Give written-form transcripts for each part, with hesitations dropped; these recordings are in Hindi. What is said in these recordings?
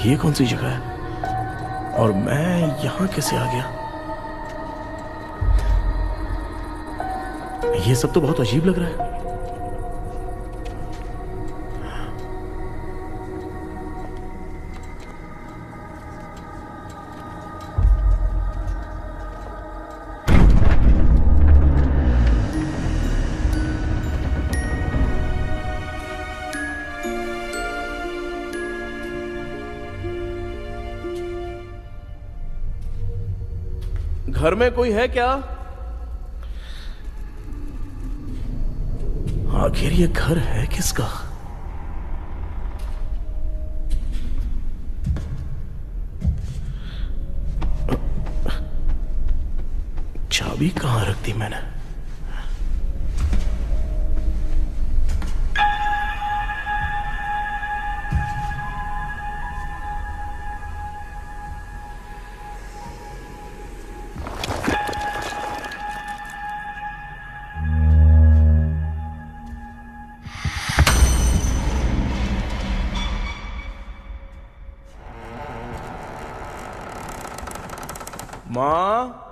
ये कौन सी जगह है और मैं यहां कैसे आ गया? ये सब तो बहुत अजीब लग रहा है। घर में कोई है क्या? आखिर ये घर है किसका? चाबी कहां रख दी मैंने? माँ,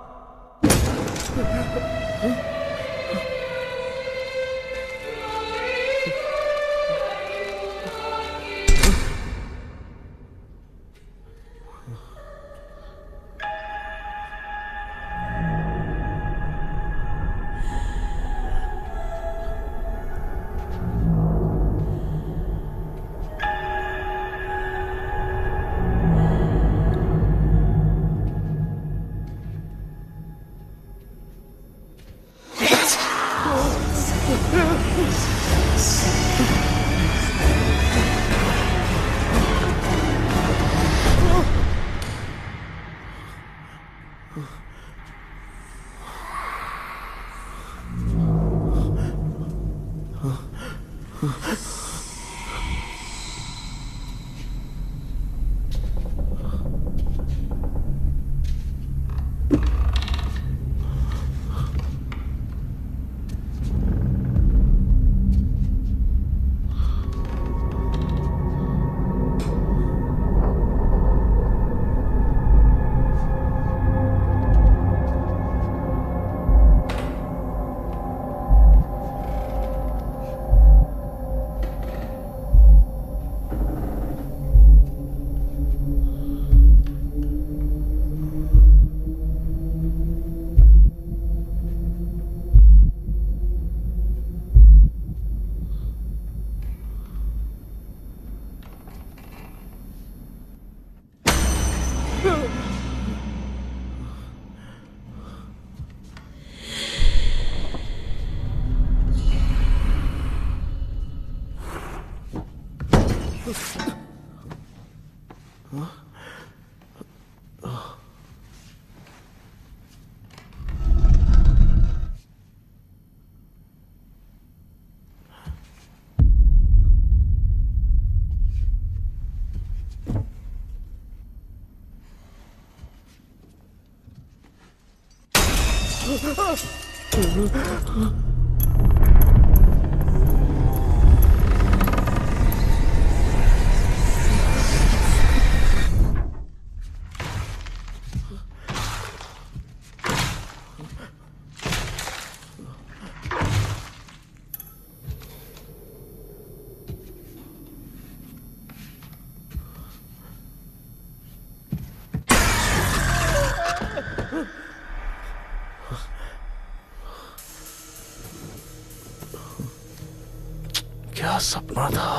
क्या सपना था?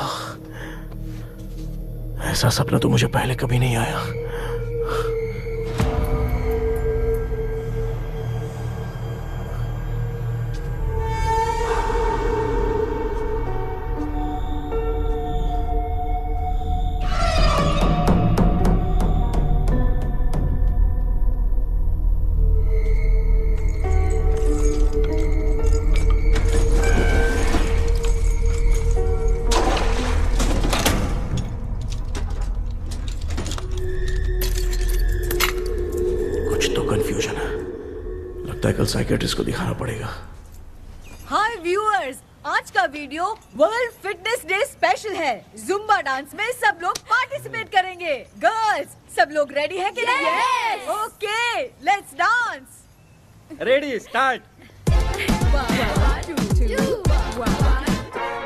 ऐसा सपना तो मुझे पहले कभी नहीं आया। कल साइकियाट्रिस्ट को दिखाना पड़ेगा। हाय व्यूअर्स, आज का video world fitness day special है। जुम्बा डांस में सब लोग पार्टिसिपेट करेंगे। गर्ल्स, सब लोग रेडी हैं कि नहीं? Yes! Okay, let's dance. Ready start.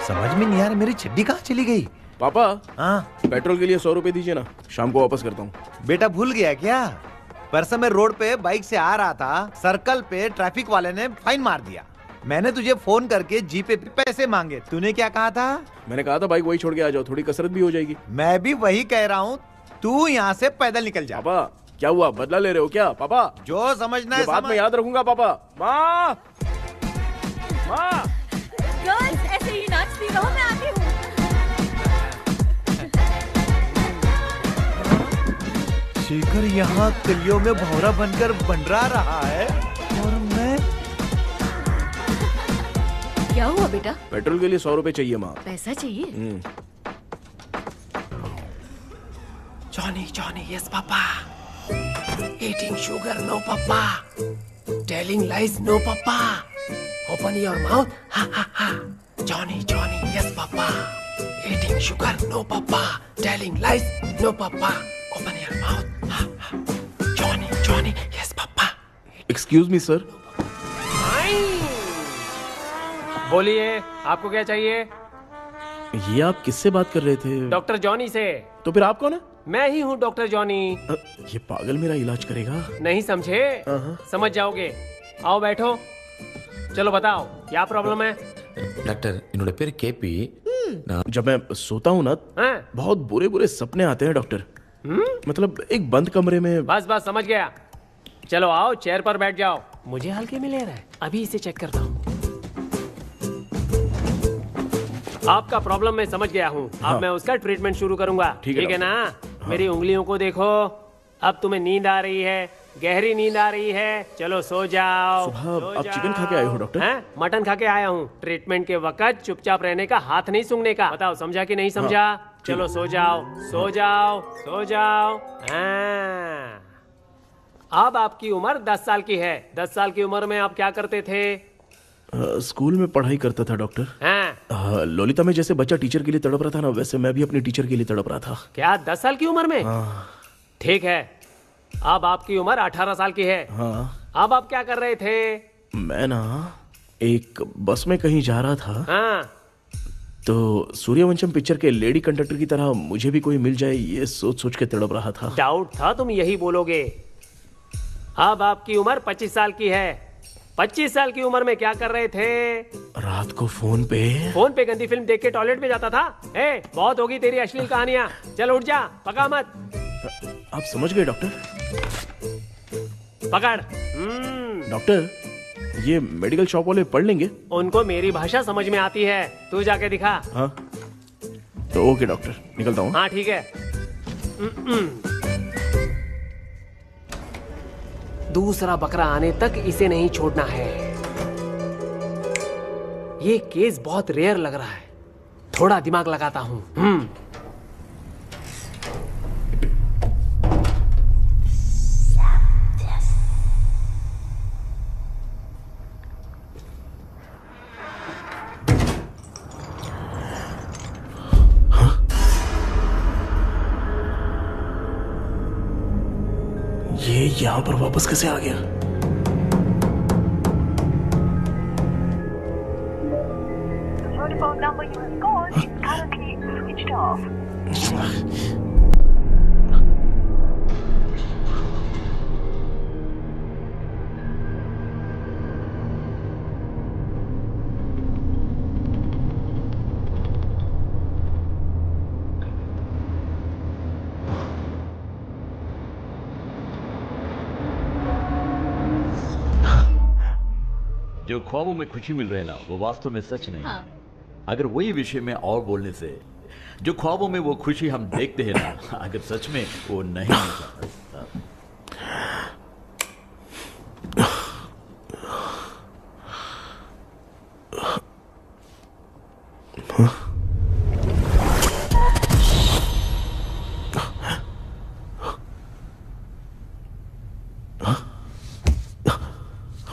समझ में नहीं आ रहा मेरी चड्डी कहाँ चली गई। पापा, हाँ पेट्रोल के लिए 100 रुपए दीजिए ना, शाम को वापस करता हूँ। बेटा भूल गया क्या? परसों मैं रोड पे बाइक से आ रहा था, सर्कल पे ट्रैफिक वाले ने फाइन मार दिया। मैंने तुझे फोन करके जीपे पे पैसे मांगे, तूने क्या कहा था? मैंने कहा था बाइक वही छोड़ के आ जाओ, थोड़ी कसरत भी हो जाएगी। मैं भी वही कह रहा हूँ, तू यहाँ से पैदल निकल जा। पापा क्या हुआ, बदला ले रहे हो क्या? पापा जो समझना ये है बात मैं याद रखूंगा। पापा, माँ माँ, गर्ल्स, ऐसे ही नाचती रहो, मैं आती हूँ। शेखर यहाँ कलियों में भौरा बनकर बंडरा रहा है और मैं। क्या हुआ बेटा? पेट्रोल के लिए 100 रुपए चाहिए माँ। पैसा चाहिए? Johnny, Johnny, yes, Papa. Eating sugar, no, Papa. Telling lies, no, Papa. Open your mouth, ha ha ha. Johnny, Johnny, yes, Papa. Eating sugar, no, Papa. Telling lies, no, Papa. Open your mouth, ha ha. Johnny, Johnny, yes, Papa. Excuse me sir. बोलिए, आपको क्या चाहिए? ये आप किससे बात कर रहे थे? डॉक्टर जॉनी से। तो फिर आप कौन है? मैं ही हूँ डॉक्टर जॉनी। ये पागल मेरा इलाज करेगा? नहीं समझे? समझ जाओगे। आओ बैठो। चलो बताओ क्या प्रॉब्लम है? டாக்டர் என்னோட பேர் கேபி जब मैं सोता हूँ ना, हैं? बहुत बुरे बुरे सपने आते हैं डॉक्टर। मतलब एक बंद कमरे में। बस बस समझ गया। चलो आओ चेयर पर बैठ जाओ। मुझे हल्के में ले रहा है, अभी इसे चेक करता हूँ। आपका प्रॉब्लम मैं समझ गया हूँ। हाँ। अब मैं उसका ट्रीटमेंट शुरू करूंगा। ठीक है ना? मेरी उंगलियों को देखो। अब तुम्हें नींद आ रही है, गहरी नींद आ रही है। चलो सो जाओ। सुबह सो आप चिकन खा के आए हो डॉक्टर? हैं? मटन खा के आया हूँ। ट्रीटमेंट के वक्त चुपचाप रहने का, हाथ नहीं सूंघने का। बताओ समझा कि नहीं समझा? चलो सो जाओ, सो जाओ, सो जाओ। हाँ। अब आपकी उम्र 10 साल की है। 10 साल की उम्र में आप क्या करते थे? स्कूल में पढ़ाई करता था डॉक्टर। हैं? ललिता में जैसे बच्चा टीचर के लिए तड़प रहा था ना, वैसे मैं भी अपनी टीचर के लिए तड़प रहा था। क्या 10 साल की उम्र में? ठीक है। अब आपकी उम्र 18 साल की है। हाँ। अब आप क्या कर रहे थे? मैं ना एक बस में कहीं जा रहा था, हाँ। तो सूर्यवंशम पिक्चर के लेडी कंडक्टर की तरह मुझे भी कोई मिल जाए, ये सोच सोच के तड़प रहा था। डाउट था तुम यही बोलोगे। अब आपकी उम्र 25 साल की है। 25 साल की उम्र में क्या कर रहे थे? रात को फोन पे गंदी फिल्म देख के टॉयलेट में जाता था। ए, बहुत होगी तेरी अश्लील कहानियां। चल उठ जा, पका मत। आप समझ गए डॉक्टर? पकड़। डॉक्टर, ये मेडिकल शॉप वाले पढ़ लेंगे? उनको मेरी भाषा समझ में आती है। तू जाके दिखा। हाँ तो ओके डॉक्टर, निकलता हूँ। हाँ ठीक है। दूसरा बकरा आने तक इसे नहीं छोड़ना है। ये केस बहुत रेयर लग रहा है, थोड़ा दिमाग लगाता हूँ। ये यहाँ पर वापस कैसे आ गया? The telephone number you have called is currently switched off. जो ख्वाबों में खुशी मिल रही है ना, वो वास्तव में सच नहीं है। अगर वही विषय में और बोलने से, जो ख्वाबों में वो खुशी हम देखते हैं ना, अगर सच में वो नहीं होता।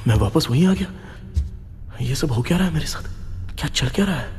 मैं वापस वहीं आ गया। ये सब हो क्या रहा है मेरे साथ? क्या चल क्या रहा है?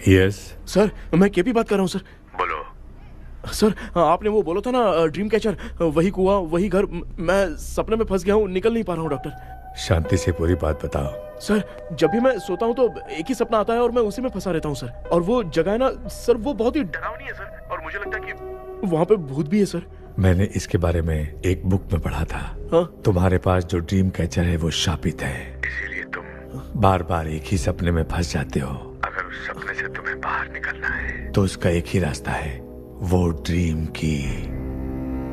यस सर, मैं केपी बात कर रहा हूँ सर। बोलो। सर, आपने वो बोला था ना, ड्रीम कैचर, वही कुआं, वही घर। मैं सपने में फंस गया हूँ, निकल नहीं पा रहा हूँ डॉक्टर। शांति से पूरी बात बताओ। सर, जब भी मैं सोता हूँ तो एक ही सपना आता है और मैं उसी में फंसा रहता हूँ सर। और वो जगह है ना सर, वो बहुत ही डरावनी है सर, और मुझे लगता है कि वहाँ पे भूत भी है सर। मैंने इसके बारे में एक बुक में पढ़ा था। हाँ? तुम्हारे पास जो ड्रीम कैचर है वो शापित है, इसीलिए तुम बार बार एक ही सपने में फंस जाते हो। अगर उस सपने से तुम्हें बाहर निकलना है तो उसका एक ही रास्ता है, वो ड्रीम की,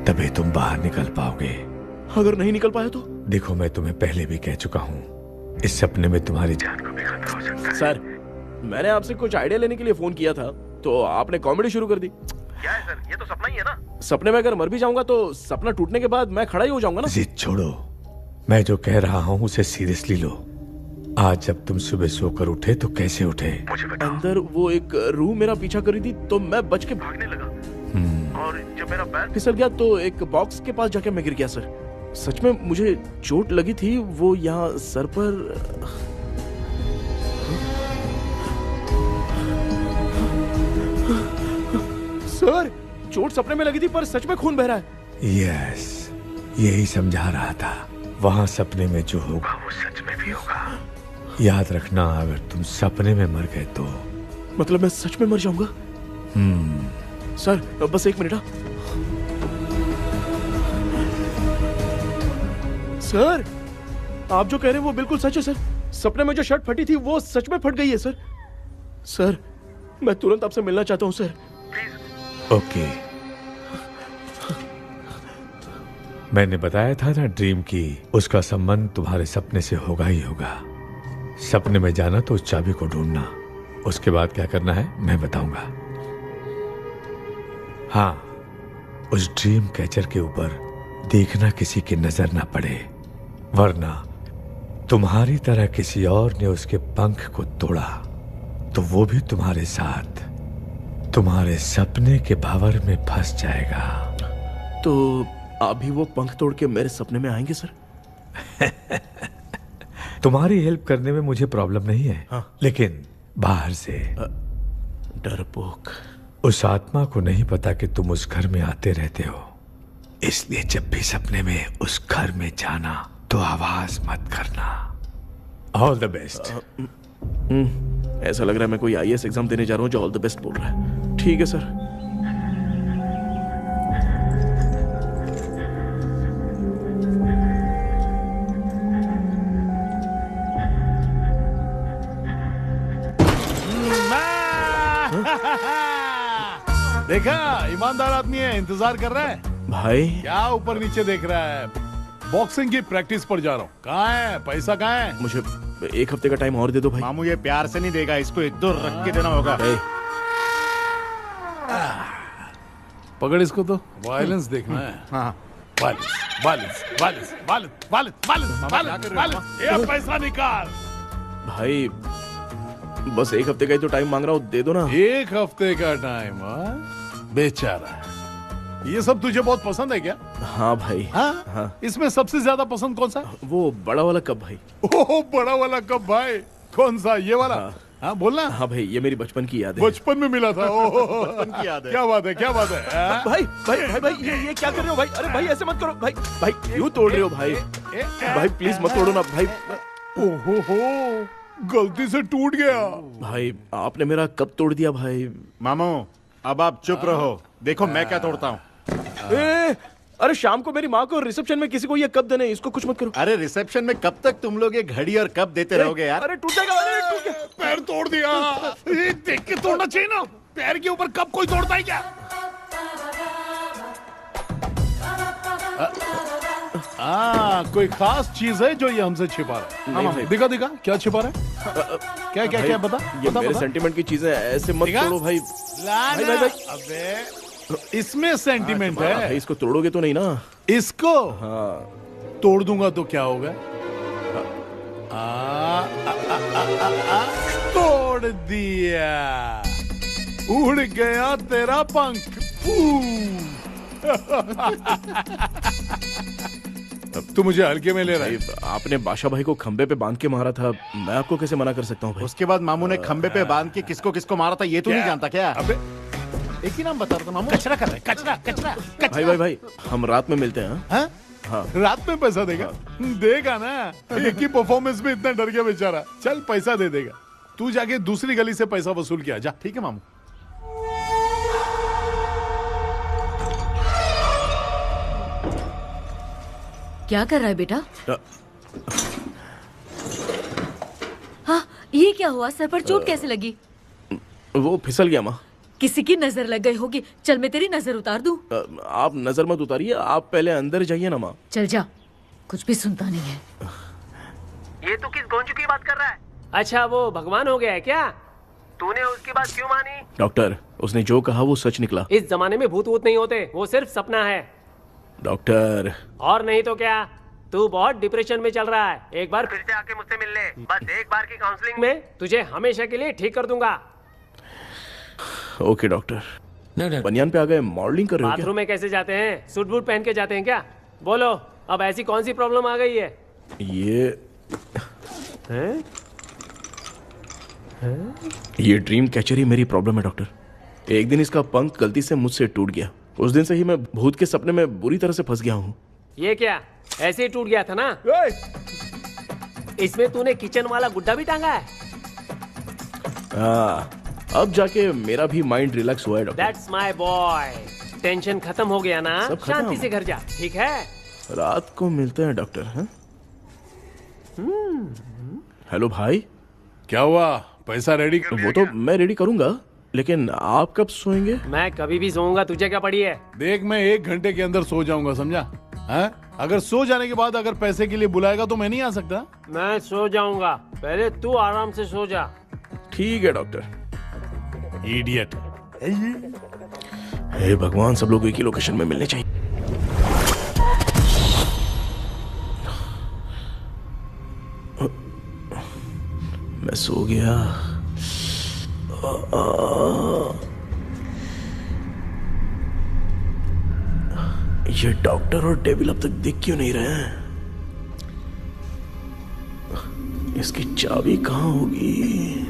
तभी तुम बाहर निकल पाओगे। अगर नहीं निकल पाया तो? देखो, मैं तुम्हें पहले भी कह चुका हूँ, इस सपने में तुम्हारी जान को भी खतरा हो सकता है। सर, मैंने आपसे कुछ आइडिया लेने के लिए फोन किया था, तो आपने कॉमेडी शुरू कर दी। क्या है सर, ये तो सपना ही है ना। सपने में अगर मर भी जाऊंगा तो सपना टूटने के बाद मैं खड़ा ही हो जाऊंगा ना। जिद छोड़ो, मैं जो कह रहा हूँ उसे सीरियसली लो। आज जब तुम सुबह सोकर उठे तो कैसे उठे? मुझे बताओ। अंदर वो एक रूह मेरा पीछा करी थी तो मैं बच के भागने लगा और जब मेरा पैर फिसल गया तो एक बॉक्स के पास जाके मैं गिर गया सर। सच में मुझे चोट लगी थी, वो यहाँ सर पर। सर चोट सपने में लगी थी पर सच में खून बह रहा है। यस, यही समझा रहा था। वहाँ सपने में जो होगा वो सच में भी होगा। याद रखना, अगर तुम सपने में मर गए तो मतलब मैं सच में मर जाऊंगा? सर बस 1 मिनट। सर आप जो कह रहे हैं वो बिल्कुल सच है सर। सपने में जो शर्ट फटी थी वो सच में फट गई है सर। सर मैं तुरंत आपसे मिलना चाहता हूँ सर, प्लीज। ओके, मैंने बताया था ना ड्रीम की उसका संबंध तुम्हारे सपने से होगा ही होगा। सपने में जाना तो उस चाबी को ढूंढना, उसके बाद क्या करना है मैं बताऊंगा। हाँ, उस ड्रीम कैचर के ऊपर देखना किसी की नजर ना पड़े, वरना तुम्हारी तरह किसी और ने उसके पंख को तोड़ा तो वो भी तुम्हारे साथ तुम्हारे सपने के भंवर में फंस जाएगा। तो आप भी वो पंख तोड़ के मेरे सपने में आएंगे सर? तुम्हारी हेल्प करने में मुझे प्रॉब्लम नहीं है। हाँ। लेकिन बाहर से डरपोक। उस आत्मा को नहीं पता कि तुम उस घर में आते रहते हो, इसलिए जब भी सपने में उस घर में जाना तो आवाज मत करना। All the best. ऐसा लग रहा है मैं कोई IAS एग्जाम देने जा रहा हूँ जो ऑल द बेस्ट बोल रहा है। ठीक है सर। देखा, ईमानदार आदमी है, इंतजार कर रहा है। भाई क्या ऊपर नीचे देख रहा है? बॉक्सिंग की प्रैक्टिस पर जा रहा हूँ। कहाँ है पैसा? कहाँ है? मुझे 1 हफ्ते का टाइम और दे दो भाई। मामू ये प्यार से नहीं देगा, इसको 1-2 रख के देना होगा। पकड़ इसको तो वायलेंस देखना है। हाँ, violence violence violence violence violence violence violence. ये पैसा निकाल भाई। बस 1 हफ्ते का ही तो टाइम मांग रहा हूँ, दे दो ना। 1 हफ्ते का टाइम? बेचारा, ये सब तुझे बहुत पसंद है क्या? हाँ भाई। हाँ? इसमें सबसे ज्यादा पसंद कौन सा? वो बड़ा वाला कप भाई। ओह, बड़ा वाला कप भाई। कौन सा? ये वाला? हाँ बोलना। हाँ भाई, ये मेरी बचपन की याद है। बचपन में मिला था। बचपन की याद है। क्या बात है, क्या बात है। भाई भाई भाई भाई ये क्या कर रहे हो भाई? अरे भाई ऐसे मत करो भाई। भाई क्यों तोड़ रहे हो भाई? भाई प्लीज मत तोड़ो ना भाई। ओहो, गलती से टूट गया। भाई आपने मेरा कप तोड़ दिया भाई। मामू अब आप चुप रहो, देखो मैं क्या तोड़ता हूँ। अरे शाम को मेरी माँ को रिसेप्शन में किसी को ये कप देने, इसको कुछ मत करो। अरे रिसेप्शन में कब तक तुम लोग ये घड़ी और कप देते रहोगे यार? अरे टूट जाएगा। अरे टूट गया। पैर तोड़ दिया। ये देख के तोड़ना चाहिए ना, पैर के ऊपर कब कोई तोड़ता है क्या? कोई खास चीज है जो ये हमसे छिपा रहा है? नहीं, दिखा दिखा, क्या छिपा रहा है? क्या क्या क्या बता? ये बता, मेरे बता। सेंटीमेंट की चीजें ऐसे मत दिखा? तोड़ो भाई। लाना। भाई, भाई, अबे इसमें सेंटीमेंट है। भाई इसको तोड़ोगे तो नहीं ना? इसको हाँ। तोड़ दूंगा तो क्या होगा? तोड़ दिया, उड़ गया तेरा पंख। तू मुझे हल्के में ले रहा है। आपने बादशाह भाई को खंबे पे बांध के मारा था, मैं आपको कैसे मना कर सकता हूँ भाई? उसके बाद मामू ने खंबे पे बांध के किसको किसको मारा था ये तू नहीं जानता क्या? अबे एक ही नाम बता रहा था मामू। कचरा कर रहे, कचरा कचरा कचरा। भाई भाई भाई हम रात में मिलते हैं। हाँ? हाँ। रात में पैसा देगा? देगा ना, एक ही परफॉर्मेंस में इतना डर गया बेचारा। चल पैसा दे देगा, तू जाके दूसरी गली से पैसा वसूल किया जा। ठीक है मामू। क्या कर रहा है बेटा? हाँ, ये क्या हुआ? सर पर चोट कैसे लगी? वो फिसल गया माँ। किसी की नजर लग गई होगी। चल मैं तेरी नजर उतार दूं। आप नजर मत उतारिए, आप पहले अंदर जाइए ना माँ। चल जा, कुछ भी सुनता नहीं है। ये तो किस गोंजू की बात कर रहा है? अच्छा, वो भगवान हो गया है क्या? तूने उसकी बात क्यों मानी? डॉक्टर, उसने जो कहा वो सच निकला। इस जमाने में भूत वूत नहीं होते, वो सिर्फ सपना है। डॉक्टर। और नहीं तो क्या? तू बहुत डिप्रेशन में चल रहा है, एक बार फिर से आके मुझसे मिल ले, बस एक बार की काउंसलिंग में तुझे हमेशा के लिए ठीक कर दूंगा। Okay doctor. बनियान पे आ गए, मॉडलिंग कर रहे हो क्या? बाथरूम में कैसे जाते हैं? सूट बूट पहन के जाते हैं क्या? बोलो, अब ऐसी कौन सी प्रॉब्लम आ गई है? ये ड्रीम कैचर ही मेरी प्रॉब्लम है डॉक्टर। एक दिन इसका पंख गलती से मुझसे टूट गया। उस दिन से ही मैं भूत के सपने में बुरी तरह से फंस गया हूँ। ये क्या ऐसे ही टूट गया था ना? इसमें तूने किचन वाला गुड्डा भी टांगा है? अब जाके मेरा भी माइंड रिलैक्स हुआ है doctor. That's my boy। Tension खत्म हो गया ना? सब खत्म। शांति से घर जा, ठीक है? रात को मिलते हैं डॉक्टर। हाँ? हेलो भाई, क्या हुआ? पैसा रेडी? वो तो मैं रेडी करूंगा, लेकिन आप कब सोएंगे? मैं कभी भी सोऊंगा, तुझे क्या पड़ी है? देख, मैं 1 घंटे के अंदर सो जाऊंगा, समझा? हाँ? अगर सो जाने के बाद अगर पैसे के लिए बुलाएगा तो मैं नहीं आ सकता। मैं सो जाऊंगा, पहले तू आराम से सो जा। ठीक है डॉक्टर। इडियट। हे भगवान, सब लोग एक ही लोकेशन में मिलने चाहिए। मैं सो गया। ये डॉक्टर और डेविल अब तक दिख क्यों नहीं रहे हैं? इसकी चाबी कहाँ होगी?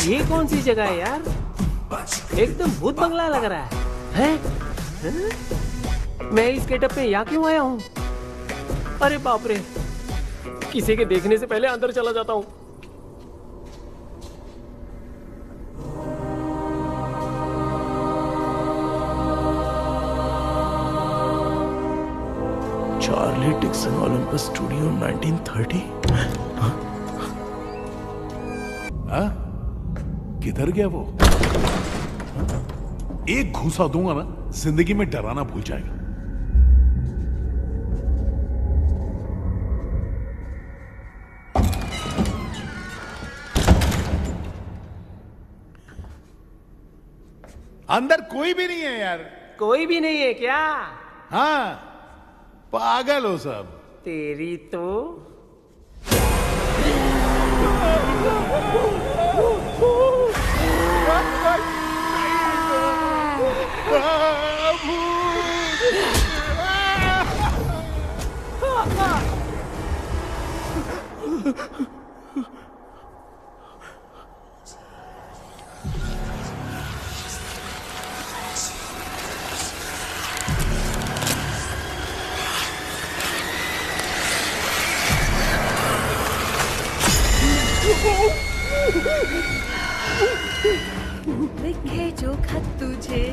ये कौन सी जगह है यार? एकदम भूत बंगला लग रहा है। मैं इस गेटअप में यहाँ क्यों आया हूँ? अरे बाप रे, किसी के देखने से पहले अंदर चला जाता हूँ। Charlie Dixon Olympus studio 1930। हाँ? किधर गया वो? एक घूसा दूंगा ना, जिंदगी में डराना भूल जाएगा। अंदर कोई भी नहीं है यार। कोई भी नहीं है क्या? हाँ, पागल हो सब। तेरी तो लिखे जो खत तुझे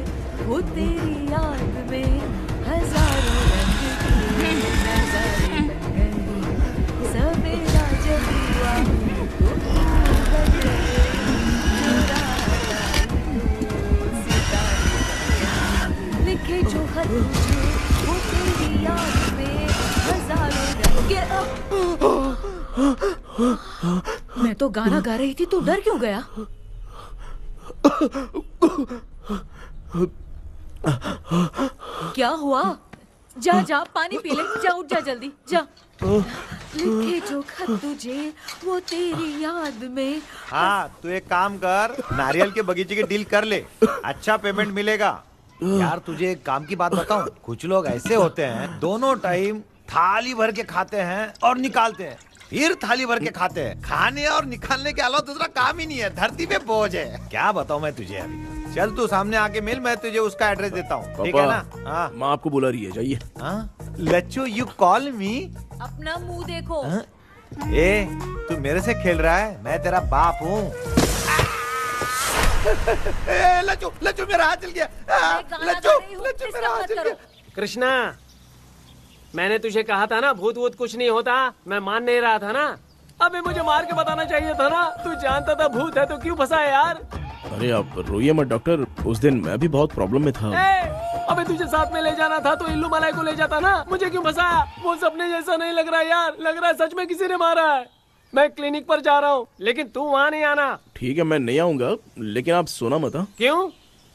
वो तेरी याद में हजारों रंग के नजारे बन गए। सवेरा जब हुआ तो बन गए, सितारे। लिखे जो खत तुझे वो तेरी याद में हजारों रंग के। मैं तो गाना गा रही थी, तू डर क्यों गया? क्या हुआ? जा जा पानी पी ले, जा उठ जा जल्दी जा। लिखे जो खत तुझे वो तेरी याद में। हाँ, तू एक काम कर, नारियल के बगीचे की डील कर ले, अच्छा पेमेंट मिलेगा। यार तुझे एक काम की बात बताऊं, कुछ लोग ऐसे होते हैं दोनों टाइम थाली भर के खाते हैं और निकालते हैं, फिर थाली भर के खाते हैं। खाने और निकालने के अलावा दूसरा काम ही नहीं है, धरती पे बोझ है। क्या बताऊं मैं तुझे अभी। चल तू सामने आके मिल, मैं तुझे उसका एड्रेस देता हूँ, ठीक है ना? हाँ, माँ आपको बुला रही है, जाइए। हाँ, लच्चू यू कॉल मी। अपना मुंह देखो। ए, तू मेरे से खेल रहा है? मैं तेरा बाप हूँ। लज्जू, लज्जू मेरा हाथ जल गया। लज्जू, लज्जू मेरा हाथ जल गया। कृष्णा, मैंने तुझे कहा था ना भूत वूत कुछ नहीं होता। मैं मान नहीं रहा था ना। अबे मुझे मार के बताना चाहिए था ना। तू जानता था भूत है तो क्यों फंसा है यार? अरे आप रोइए मत डॉक्टर, उस दिन मैं भी बहुत प्रॉब्लम में था। अबे तुझे साथ में ले जाना था तो इल्लू मलाई को ले जाता ना। मुझे क्यों फंसाया? वो सपने जैसा नहीं लग रहा यार, लग रहा है सच में किसी ने मारा है। मैं क्लिनिक पर जा रहा हूँ, लेकिन तू वहाँ नहीं आना। ठीक है, मैं नहीं आऊंगा, लेकिन आप सोना मत। क्यों?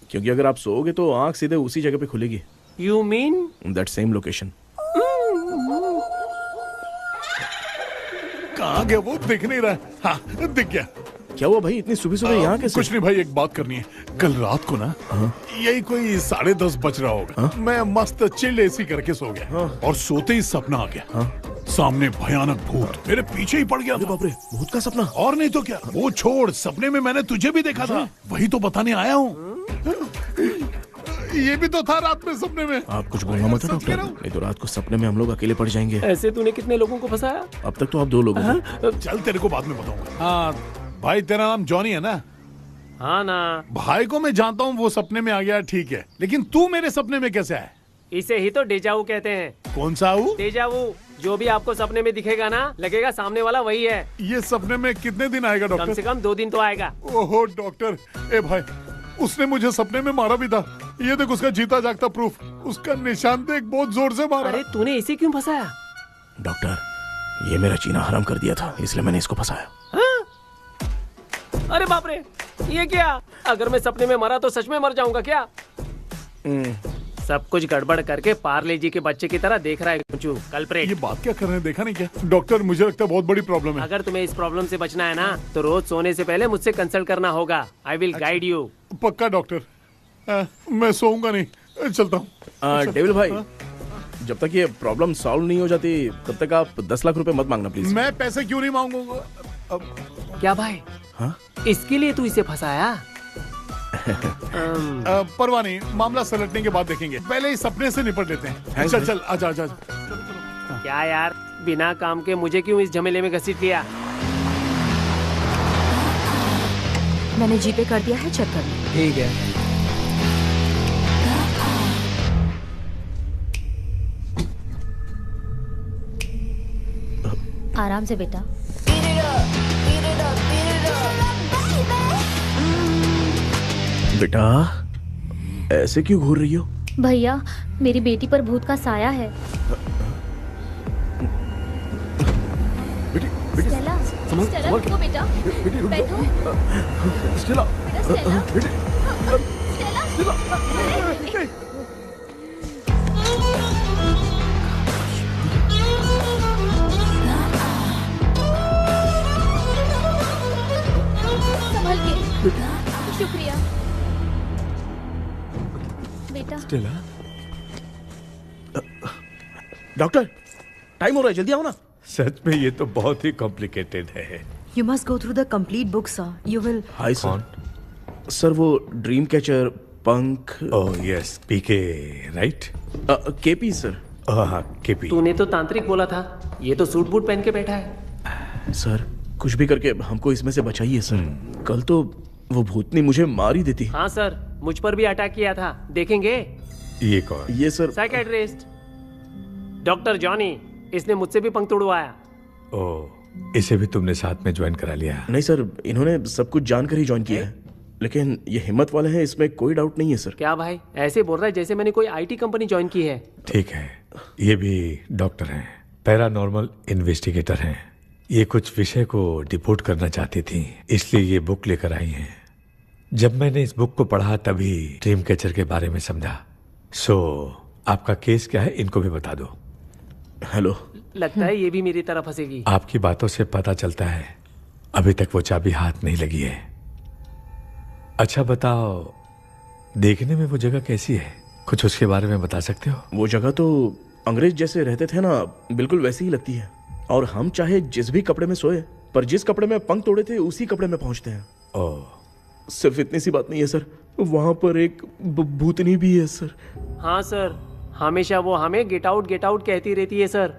क्योंकि अगर आप सोओगे तो आंख सीधे उसी जगह पे खुलेगी। You mean that same location. कहाँ गया वो? दिख नहीं रहा। हाँ, दिख गया। क्या हुआ भाई, इतनी सुबह सुबह यहाँ कैसे? कुछ नहीं भाई, एक बात करनी है। कल रात को ना यही कोई 10:30 बज रहा होगा, मैं मस्त चिल्ड एसी करके सो गया और सोते ही सपना आ गया। सामने भयानक भूत मेरे पीछे ही पड़ गया। बाप रे, भूत का सपना? और नहीं तो क्या। वो छोड़, सपने में मैंने तुझे भी देखा था, वही तो बताने आया हूँ। ये भी तो था रात में सपने में। आप कुछ बोलना मत डॉक्टर, नहीं तो रात को सपने में हम लोग अकेले पड़ जाएंगे। ऐसे तूने कितने लोगों को फंसाया? अब तक तो आप 2 लोग हो। चल तेरे को बाद में बताऊंगा। हाँ भाई, तेरा नाम जॉनी है ना? हाँ ना। भाई को मैं जानता हूँ, वो सपने में आ गया, ठीक है, लेकिन तू मेरे सपने में कैसे आया? इसे ही तो डेजावू कहते हैं। कौन सा वो? डेजावू। जो भी आपको सपने में दिखेगा ना, लगेगा सामने वाला वही है। ये सपने में कितने दिन आएगा डॉक्टर? कम से कम 2 दिन तो आएगा। ओहो डॉक्टर, ए भाई, उसने मुझे सपने में मारा भी था। ये देख उसका जीता जागता प्रूफ, उसका निशान देख, बहुत जोर से मारा। अरे तूने इसे क्यों फंसाया? डॉक्टर, ये मेरा जीना हराम कर दिया था, इसलिए मैंने इसको फंसाया। अरे बाप रे, ये क्या? अगर मैं सपने में मरा तो सच में मर जाऊंगा क्या? सब कुछ गड़बड़ करके पार्ले जी के बच्चे की तरह देख रहा है कुचू, कल्प्रेट। ये बात क्या कर रहे हैं, देखा नहीं क्या? डॉक्टर, मुझे लगता है बहुत बड़ी प्रॉब्लम है। अगर तुम्हें इस प्रॉब्लम से बचना है ना, तो रोज सोने से पहले मुझसे कंसल्ट करना होगा। I will guide you. पक्का डॉक्टर, मैं सोऊंगा नहीं, चलता हूँ। डेविल भाई, जब तक ये प्रॉब्लम सॉल्व नहीं हो जाती तब तक आप 10 लाख रुपए मत मांगना प्लीज। मैं पैसे क्यों नहीं मांगूंगा? क्या भाई? हाँ? इसके लिए तू इसे फंसाया? परवाह नहीं, मामला सलटने के बाद देखेंगे, पहले इस सपने से निपट लेते हैं। चल चल, आजा आजा। क्या यार, बिना काम के मुझे क्यों इस झमेले में घसीट लिया? मैंने जीपे कर दिया है, चेक कर लो। ठीक है। आराम से बेटा। बेटा, ऐसे क्यों घूर रही हो? भैया, मेरी बेटी पर भूत का साया है। स्टेला, स्टेला रुको बेटा, बैठो। स्टेला, संभल के। शुक्रिया बेटा। स्टेला, डॉक्टर, टाइम हो रहा है, जल्दी आओ ना। सच में ये तो बहुत ही कॉम्प्लिकेटेड है। You must go through the complete book, sir. You will. Hi sir. Sir, वो ड्रीम कैचर, पंख। ओह यस, पीके राइट? KP sir. हाँ, केपी। तूने तो तांत्रिक बोला था, ये तो सूट बूट पहन के बैठा है। सर, कुछ भी करके हमको इसमें से बचाइए सर। कल तो वो भूतनी मुझे मार ही देती। हाँ सर, मुझ पर भी अटैक किया था, देखेंगे? ये कौन? ये सर साइकेट्रिस्ट डॉक्टर जॉनी, इसने मुझसे भी पंख तोड़वाया। ओह, इसे भी तुमने साथ में ज्वाइन करा लिया? नहीं सर, इन्होंने सब कुछ जानकर ही ज्वाइन किया है, लेकिन ये हिम्मत वाले हैं, इसमें कोई डाउट नहीं है सर। क्या भाई, ऐसे बोल रहा है जैसे मैंने कोई आईटी कंपनी ज्वाइन की है। ठीक है, ये भी डॉक्टर हैं, पैरानॉर्मल इन्वेस्टिगेटर हैं। ये कुछ विषय को डिपोर्ट करना चाहती थी, इसलिए ये बुक लेकर आई हैं। जब मैंने इस बुक को पढ़ा तभी ड्रीम कैचर के बारे में समझा। सो आपका केस क्या है, इनको भी बता दो। हेलो। लगता है ये भी मेरी तरह फंसेगी। आपकी बातों से पता चलता है अभी तक वो चाबी हाथ नहीं लगी है। अच्छा बताओ, देखने में वो जगह कैसी है, कुछ उसके बारे में बता सकते हो? वो जगह तो अंग्रेज जैसे रहते थे ना, बिल्कुल वैसी ही लगती है। और हम चाहे जिस भी कपड़े में सोए, पर जिस कपड़े में पंख तोड़े थे उसी कपड़े में पहुंचते हैं। ओह, सिर्फ इतनी सी बात नहीं है सर, वहां पर एक भूतनी भी है सर। हाँ सर, हमेशा वो हमें गेट आउट कहती रहती है सर।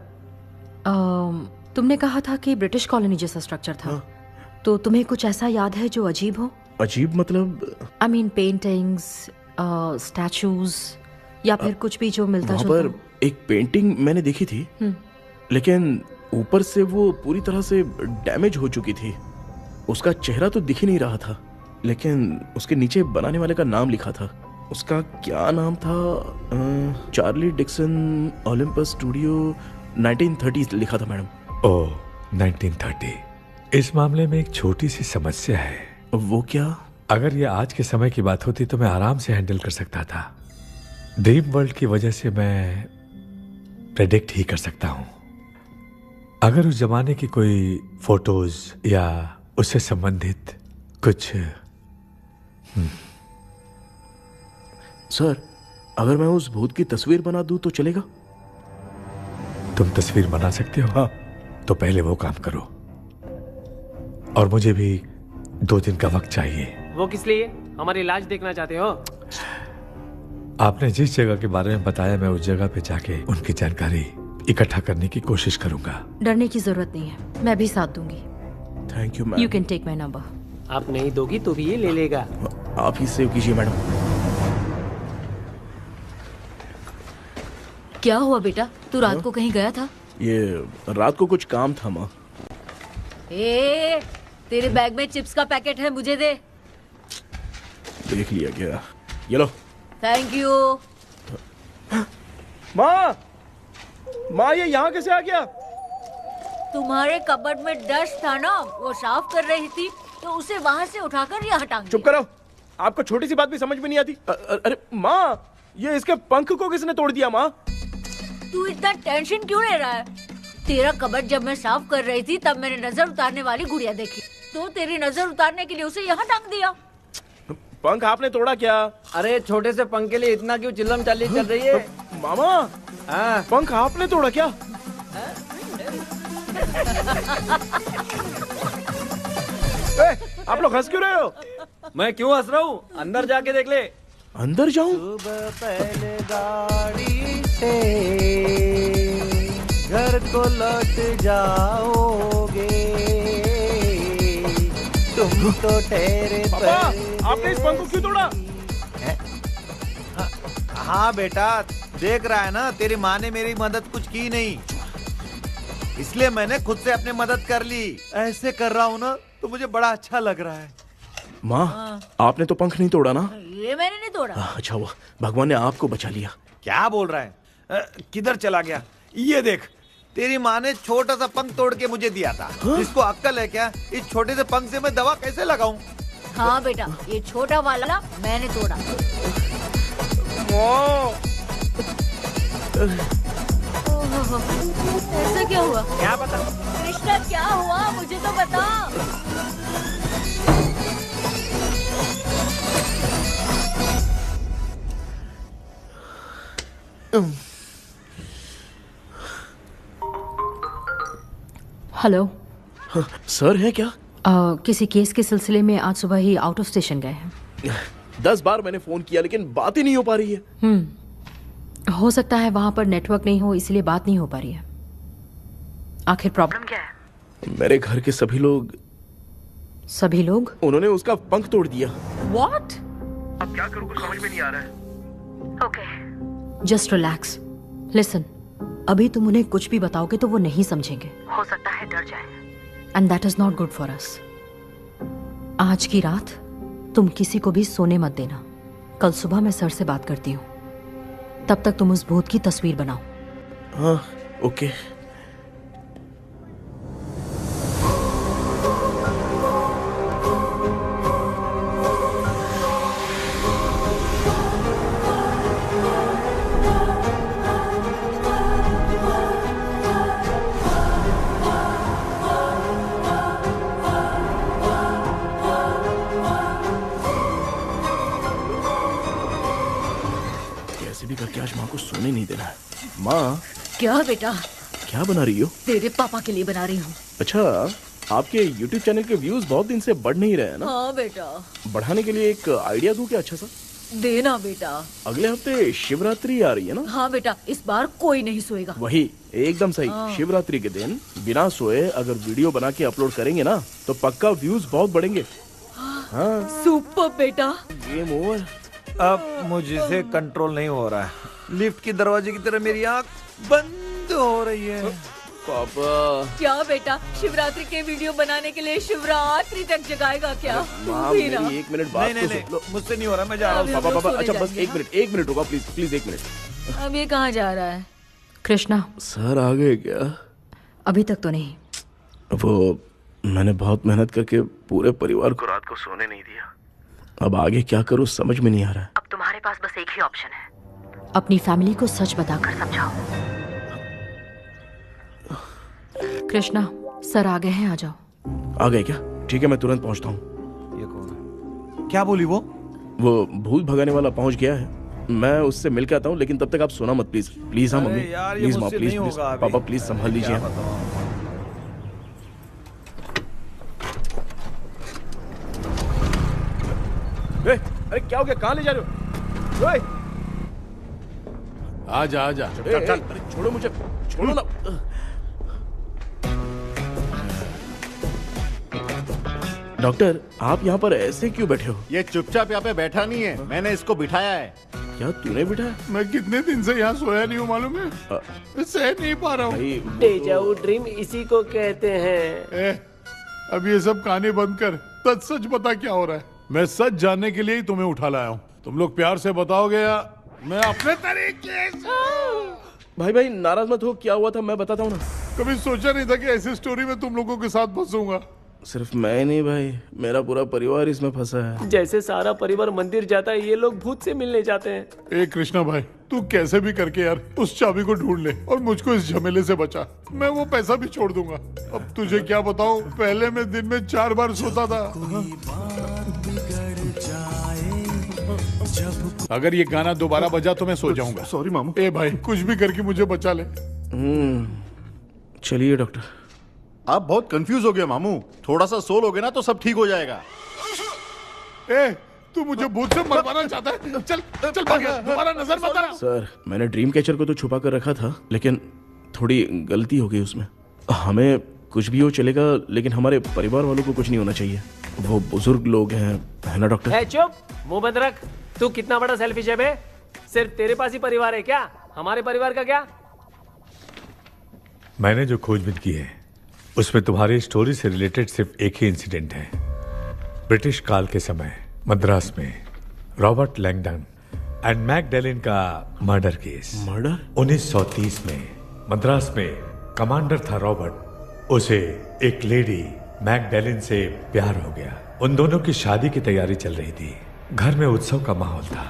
तुमने कहा था कि ब्रिटिश कॉलोनी जैसा स्ट्रक्चर था। तो तुम्हें कुछ ऐसा याद है जो अजीब हो? अजीब मतलब? आई मीन पेंटिंग्स, स्टैचूज या फिर कुछ भी जो मिलता वहाँ जुलता पर एक पेंटिंग मैंने देखी थी, लेकिन ऊपर से वो पूरी तरह से डैमेज हो चुकी थी। उसका चेहरा तो दिख ही नहीं रहा था, लेकिन उसके नीचे बनाने वाले का नाम लिखा था। उसका क्या नाम था? चार्ली डिक्सन ओलंपस स्टूडियो 1930 लिखा था मैडम। ओह, 1930। इस मामले में एक छोटी सी समस्या है। वो क्या? अगर ये आज के समय की बात होती तो मैं आराम से हैंडल कर सकता था। ड्रीम वर्ल्ड की वजह से मैं प्रेडिक्ट ही कर सकता हूं। अगर उस जमाने की कोई फोटोज या उससे संबंधित कुछ सर, अगर मैं उस भूत की तस्वीर बना दूं तो चलेगा? तुम तस्वीर बना सकते हो? हाँ। तो पहले वो काम करो, और मुझे भी 2 दिन का वक्त चाहिए। वो किस लिए? हमारी इलाज देखना चाहते हो? आपने जिस जगह के बारे में बताया, मैं उस जगह पे जाके उनकी जानकारी इकट्ठा करने की कोशिश करूंगा। डरने की जरूरत नहीं है, मैं भी साथ दूंगी। Thank you ma'am. You can take my number. आप नहीं दोगी तो भी ये ले लेगा। आप ही सेव कीजिए मैडम। क्या हुआ बेटा? तू रात को कहीं गया था? ये रात को कुछ काम था माँ। ए, तेरे बैग में चिप्स का पैकेट है, मुझे दे। देख लिया क्या? ये लो। Thank you. माँ, माँ ये यहाँ कैसे आ गया? तुम्हारे कबर्ड में डस्ट था ना, वो साफ कर रही थी तो उसे वहाँ से उठाकर यहाँ टांग दिया। चुप करो, आपको छोटी सी बात भी समझ में नहीं आती। अरे माँ, ये इसके पंख को किसने तोड़ दिया? माँ, तू इतना टेंशन क्यों ले रहा है? तेरा कबर्ड जब मैं साफ कर रही थी तब मैंने नजर उतारने वाली गुड़िया देखी, तो तेरी नजर उतारने के लिए उसे यहाँ टांग दिया। पंख आपने तोड़ा क्या? अरे छोटे से पंख के लिए इतना क्यों चिल्लम चाली चल रही है? मामा, पंख आपने तोड़ा क्या? आप लोग हंस क्यों रहे हो? मैं क्यों हंस रहा हूँ? अंदर जाके देख ले। अंदर जाऊं? सुबह पहले गाड़ी से घर को लौट जाओगे, तुम तो ठहरे। पापा, आपने इस पंख को क्यों तोड़ा? हाँ बेटा, देख रहा है ना, तेरी माँ ने मेरी मदद कुछ की नहीं, इसलिए मैंने खुद से अपनी मदद कर ली। ऐसे कर रहा हूँ ना तो मुझे बड़ा अच्छा लग रहा है। माँ, आपने तो पंख नहीं तोड़ा ना? ये मैंने नहीं तोड़ा। अच्छा हुआ, भगवान ने आपको बचा लिया। क्या बोल रहा है? किधर चला गया? ये देख, तेरी माँ ने छोटा सा पंख तोड़ के मुझे दिया था। इसको अक्ल है क्या? इस छोटे से पंख से मैं दवा कैसे लगाऊं? हाँ बेटा, ये छोटा वाला मैंने तोड़ा। ऐसा क्या हुआ? क्या बता? कृष्णा क्या हुआ, मुझे तो बता। हेलो सर है क्या? किसी केस के सिलसिले में आज सुबह ही आउट ऑफ स्टेशन गए हैं। 10 बार मैंने फोन किया लेकिन बात ही नहीं हो पा रही है। हो सकता है वहां पर नेटवर्क नहीं हो, इसलिए बात नहीं हो पा रही है। आखिर प्रॉब्लम क्या है? मेरे घर के सभी लोग उन्होंने उसका पंख तोड़ दिया। What? अब क्या करूं, कुछ समझ में नहीं आ रहा है। Okay. Just relax. Listen. अभी तुम उन्हें कुछ भी बताओगे तो वो नहीं समझेंगे। हो सकता है डर जाए। And that is not good for us. आज की रात तुम किसी को भी सोने मत देना। कल सुबह मैं सर से बात करती हूँ। तब तक तुम उस भूत की तस्वीर बनाओ। हाँ, ओके। भी करके आज माँ को सोने नहीं देना है। माँ, क्या बेटा? क्या बना रही हो? तेरे पापा के लिए बना रही हूँ। अच्छा, आपके YouTube चैनल के व्यूज बहुत दिन से बढ़ नहीं रहे हैं ना? हाँ बेटा। बढ़ाने के लिए एक आइडिया दूं क्या अच्छा सा? देना बेटा। अगले हफ्ते शिवरात्रि आ रही है ना? हाँ बेटा, इस बार कोई नहीं सोएगा। वही, एकदम सही। हाँ। शिवरात्रि के दिन बिना सोए अगर वीडियो बना के अपलोड करेंगे ना तो पक्का व्यूज बहुत बढ़ेंगे। हाँ। सुपर बेटा। Game over. अब मुझसे कंट्रोल नहीं हो रहा है। लिफ्ट की दरवाजे की तरह मेरी आंख बंद हो रही है। पापा। क्या बेटा, शिवरात्रि के वीडियो बनाने के लिए शिवरात्रि तक जगाएगा क्या? माँ, भी ना। मेरी 1 मिनट बात नहीं, तो नहीं, सुन लो। मुझसे नहीं हो रहा, मैं जा रहा हूँ। पापा पापा, सोने अच्छा बस जाएंगे, 1 मिनट रुको प्लीज 1 मिनट। अब ये कहाँ जा रहा है? कृष्णा, सर आ गए क्या? अभी तक तो नहीं। वो मैंने बहुत मेहनत करके पूरे परिवार को रात को सोने नहीं दिया। अब आगे क्या करूँ समझ में नहीं आ रहा है। अब तुम्हारे पास बस एक ही ऑप्शन है, अपनी फैमिली को सच बताकर समझाओ। कृष्णा, सर आ गए हैं, आ जाओ। आ गए क्या? ठीक है, मैं तुरंत पहुंचता हूँ। ये कौन है? क्या बोली वो? वो भूत भगाने वाला पहुंच गया है, मैं उससे मिल के आता हूँ, लेकिन तब तक आप सोना मत प्लीज। प्लीज हाँ मम्मी, प्लीज माँ, प्लीज पापा, प्लीज संभाल लीजिए। अरे क्या हो गया, कहाँ ले जा रहे हो? आजा आजा। चल चल, अरे छोड़ो मुझे, छोड़ो ना। डॉक्टर, आप यहाँ पर ऐसे क्यों बैठे हो? ये चुपचाप यहाँ पे बैठा नहीं है, मैंने इसको बिठाया है। क्या तूने बिठाया? मैं कितने दिन से यहाँ सोया नहीं हूँ मालूम है, मैं सह नहीं पा रहा हूँ। डेजा वू ड्रीम इसी को कहते हैं। अब ये सब कहानी बंद कर, सच बता क्या हो रहा है। मैं सच जानने के लिए ही तुम्हें उठा लाया हूँ। तुम लोग प्यार से बताओगे या मैं अपने तरीके से? भाई नाराज मत हो, क्या हुआ था मैं बताता हूँ ना। कभी सोचा नहीं था कि ऐसी स्टोरी में तुम लोगों के साथ फंसूंगा। सिर्फ मैं नहीं भाई, मेरा पूरा परिवार इसमें फंसा है। जैसे सारा परिवार मंदिर जाता है, ये लोग भूत से मिलने जाते हैं। ए कृष्णा भाई, तू कैसे भी करके यार उस चाबी को ढूंढ ले और मुझको इस झमेले से बचा। मैं वो पैसा भी छोड़ दूंगा। अब तुझे क्या बताऊं, पहले मैं दिन में 4 बार सोता था। अगर ये गाना दोबारा बजा तो मैं सो जाऊंगा। सॉरी मामू। ए भाई, कुछ भी करके मुझे बचा ले। चलिए डॉक्टर। आप बहुत कंफ्यूज हो गए मामू, थोड़ा सा सो लोगे ना तो सब ठीक हो जाएगा। ए, तू मुझे भूत से मरवाना चाहता है? चल चल भाग, दोबारा नजर मत आना। सर, मैंने ड्रीम कैचर को तो छुपा कर रखा था, लेकिन थोड़ी गलती हो गई उसमें। हमें कुछ भी हो चलेगा, लेकिन हमारे परिवार वालों को कुछ नहीं होना चाहिए। वो बुजुर्ग लोग हैं, है ना डॉक्टर? चुप, मुंह बंद रख। तू कितना बड़ा सेल्फिश है बे? सिर्फ तेरे पास ही परिवार है क्या? हमारे परिवार का क्या? मैंने जो खोजबीन की है उसमें तुम्हारी स्टोरी से रिलेटेड सिर्फ एक ही इंसिडेंट है। ब्रिटिश काल के समय मद्रास में रॉबर्ट लैंगडन एंड मैकडैलिन का मर्डर केस। मर्डर? 1930 में मद्रास में कमांडर था रॉबर्ट, उसे एक लेडी मैकडैलिन से प्यार हो गया। उन दोनों की शादी की तैयारी चल रही थी, घर में उत्सव का माहौल था।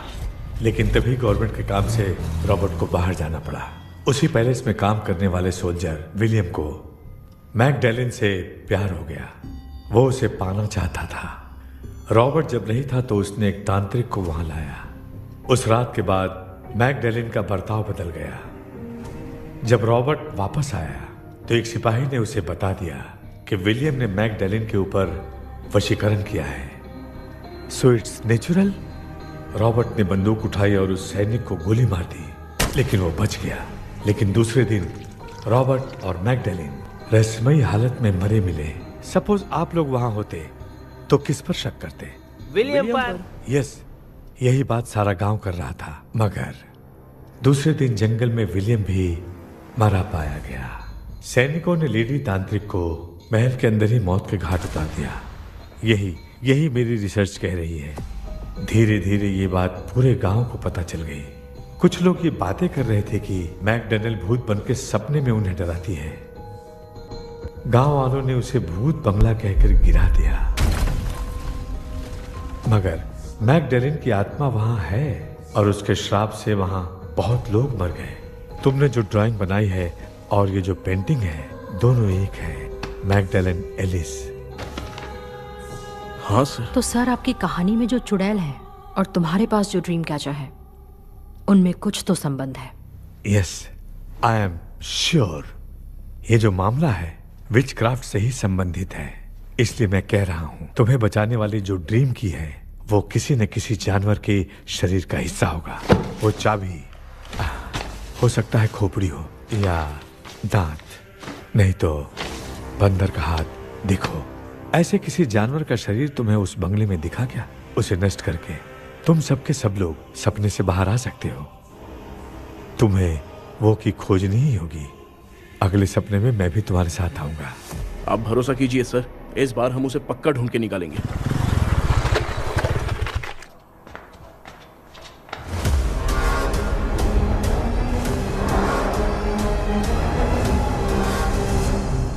लेकिन तभी गवर्नमेंट के काम से रॉबर्ट को बाहर जाना पड़ा। उसी पैलेस में काम करने वाले सोल्जर विलियम को मैकडैलिन से प्यार हो गया, वो उसे पाना चाहता था। रॉबर्ट जब नहीं था तो उसने एक तांत्रिक को वहां लाया। उस रात के बाद मैकडैलिन का बर्ताव बदल गया। जब रॉबर्ट वापस आया तो एक सिपाही ने उसे बता दिया कि विलियम ने मैकडैलिन के ऊपर वशीकरण किया है। So it's natural. रॉबर्ट ने बंदूक उठाई और उस सैनिक को गोली मार दी, लेकिन वो बच गया। लेकिन दूसरे दिन रॉबर्ट और मैकडैलिन रहस्यमयी हालत में मरे मिले। सपोज आप लोग वहां होते तो किस पर शक करते? विलियम पर। यस, यही बात सारा गांव कर रहा था। मगर दूसरे दिन जंगल में विलियम भी मरा पाया गया। सैनिकों ने लेडी तांत्रिक को महल के अंदर ही मौत के घाट उतार दिया। यही मेरी रिसर्च कह रही है। धीरे धीरे ये बात पूरे गांव को पता चल गई। कुछ लोग ये बातें कर रहे थे कि मैकडैलिन भूत बनके सपने में उन्हें डराती है। गांव वालों ने उसे भूत बंगला कहकर गिरा दिया। मगर मैकडैलिन की आत्मा वहां है और उसके श्राप से वहां बहुत लोग मर गए। तुमने जो ड्राइंग बनाई है और ये जो पेंटिंग है, दोनों एक है। मैकडैलिन एलिस। हाँ सर। तो सर, आपकी कहानी में जो चुड़ैल है और तुम्हारे पास जो ड्रीम कैचर है, उनमें कुछ तो संबंध है। Yes, I am sure. ये जो मामला है विचक्राफ्ट से ही संबंधित है। इसलिए मैं कह रहा हूं, तुम्हें बचाने वाली जो ड्रीम की है वो किसी न किसी जानवर के शरीर का हिस्सा होगा। वो चाबी हो सकता है खोपड़ी हो या दांत, नहीं तो बंदर का हाथ। देखो, ऐसे किसी जानवर का शरीर तुम्हें उस बंगले में दिखा क्या? उसे नष्ट करके तुम सबके सब लोग सपने से बाहर आ सकते हो। तुम्हें वो की खोजनी ही होगी। अगले सपने में मैं भी तुम्हारे साथ आऊंगा। आप भरोसा कीजिए सर, इस बार हम उसे पक्का ढूंढ के निकालेंगे।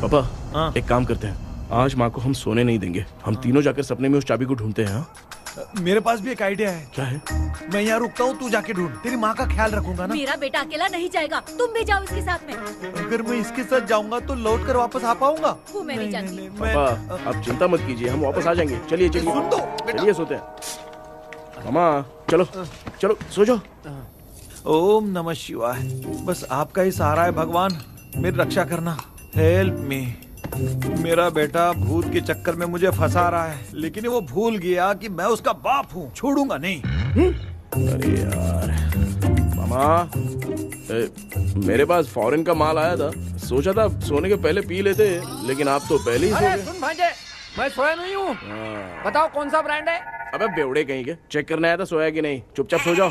पापा, एक काम करते हैं, आज माँ को हम सोने नहीं देंगे। हम तीनों जाकर सपने में उस चाबी को ढूंढते हैं। मेरे पास भी एक आइडिया है। क्या है? मैं यहाँ रुकता हूँ, तू जाके ढूंढ। तेरी माँ का ख्याल रखूंगा ना। मेरा बेटा अकेला नहीं जाएगा, तुम भी जाओ इसके साथ में। अगर मैं इसके साथ जाऊंगा तो लौट कर वापस आ पाऊंगा? वो मैं नहीं जानती। पापा, आप चिंता मत कीजिए, हम वापस आ जाएंगे। चलिए चलिए, सुन दो, चलिए सोते हैं। मामा चलो चलो सो जाओ। ओम नमः शिवाय। बस आपका ही सहारा है भगवान, मेरी रक्षा करना। Help me. मेरा बेटा भूत के चक्कर में मुझे फंसा रहा है, लेकिन वो भूल गया कि मैं उसका बाप हूँ, छोड़ूंगा नहीं। अरे यार मामा, मेरे पास फॉरेन का माल आया था, सोचा था सोने के पहले पी लेते, लेकिन आप तो पहले ही सो अरे गए। सुन भांजे, मैं सोया नहीं हूँ। बताओ कौन सा ब्रांड है? अबे बेवड़े कहीं के, चेक करने आया था सोया कि नहीं। चुपचाप सो जाओ।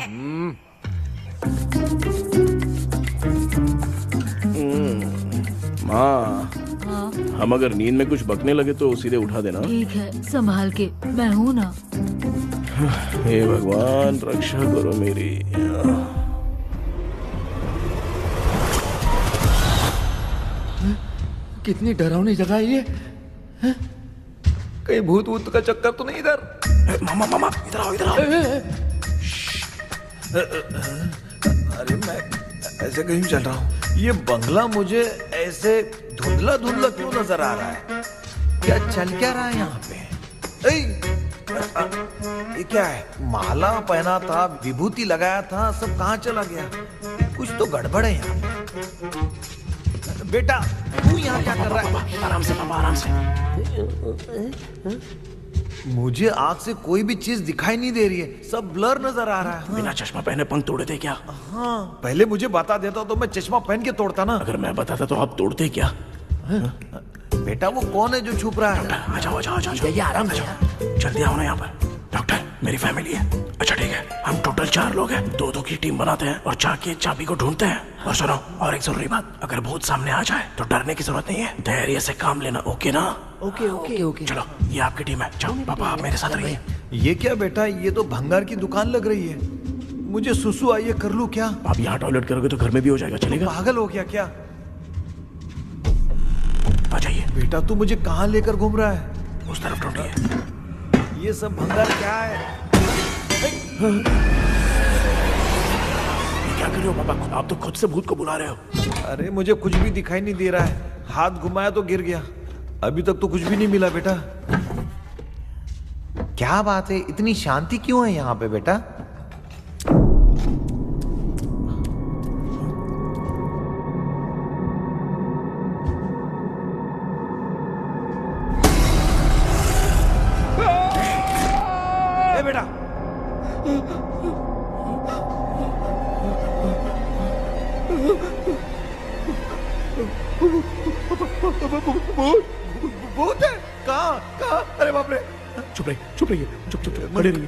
माँ, हम अगर नींद में कुछ बकने लगे तो सीधे उठा देना। ठीक है, संभाल के, मैं हूँ ना। हे भगवान, रक्षा करो मेरी। कितनी डरावनी जगह है ये। कहीं भूत वूत का चक्कर तो नहीं इधर? मामा मामा, इधर आओ, इधर आओ। अरे मैं ऐसे कहीं चल रहा हूँ। ये बंगला मुझे ऐसे धुंधला धुंधला क्यों नजर आ रहा है? क्या चल क्या रहा है यहाँ पे? ये क्या है? माला पहना था, विभूति लगाया था, सब कहाँ चला गया? कुछ तो गड़बड़ है यहाँ पे। बेटा, तू यहाँ क्या कर रहा है? आराम से पापा, आराम से। मुझे आँख से कोई भी चीज दिखाई नहीं दे रही है, सब ब्लर नजर आ रहा है। बिना चश्मा पहने पंख तोड़े थे क्या? हाँ, पहले मुझे बता देता तो मैं चश्मा पहन के तोड़ता ना। अगर मैं बताता तो आप तोड़ते क्या? बेटा, वो कौन है जो छुप रहा है? आ जाओ आ जाओ आ जाओ, आराम से जाओ, जल्दी आओ ना यहाँ पर। डॉक्टर, मेरी फैमिली है। अच्छा ठीक है, हम टोटल 4 लोग हैं, 2-2 की टीम बनाते हैं और जाके चाबी को ढूंढते हैं। और सुनो, और एक जरूरी बात, अगर भूत सामने आ जाए तो डरने की जरूरत नहीं है, धैर्य से काम लेना। ओके ना? Okay okay okay. चलो, ये आपकी टीम है। जाओ पापा, आप मेरे साथ रहिए। ये क्या बेटा, ये तो भंगार की दुकान लग रही है। मुझे सुसु आई है, कर लूं क्या? आप यहाँ टॉयलेट करोगे तो घर में भी हो जाएगा, चलेगा? पागल हो गया क्या? आ जाइए। बेटा, तू मुझे कहाँ लेकर घूम रहा है? उस तरफ ढूंढिए। ये सब भंगार क्या है? क्या कर रहे हो पापा? आप तो खुद से भूत को बुला रहे हो। अरे मुझे कुछ भी दिखाई नहीं दे रहा है, हाथ घुमाया तो गिर गया। अभी तक तो कुछ भी नहीं मिला बेटा। क्या बात है, इतनी शांति क्यों है यहाँ पे बेटा? ए बेटा, भूत है? कहाँ कहाँ? अरे बाप रे! चुप रहिए, चुप रहिए, चुप चुप खड़े रहिए।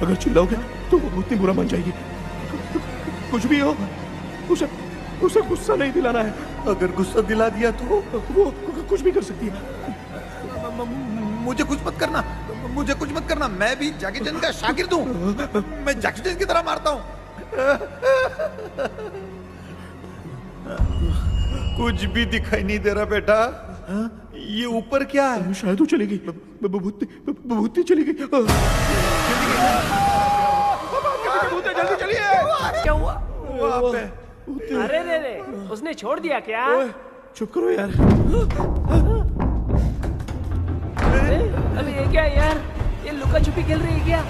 अगर चिल्लाओगे तो वो भूतनी बुरा मान जाएगी। कुछ भी हो, उसे गुस्सा नहीं दिलाना है। अगर गुस्सा दिला दिया तो वो कुछ भी कर सकती है। मुझे कुछ मत करना, मुझे कुछ मत करना। मैं भी जैकी चैन का शागिर्द हूँ, मैं जैकी चैन की तरह मारता हूँ। कुछ भी दिखाई नहीं दे रहा बेटा। ये ऊपर क्या है? शायद वो चली गई, भूतनी चली गई। जल्दी चलिए। क्या हुआ? वहाँ पे अरे रे, उसने छोड़ दिया क्या? चुप करो यार। अरे ये क्या यार, ये लुका छुपी खेल रही है क्या?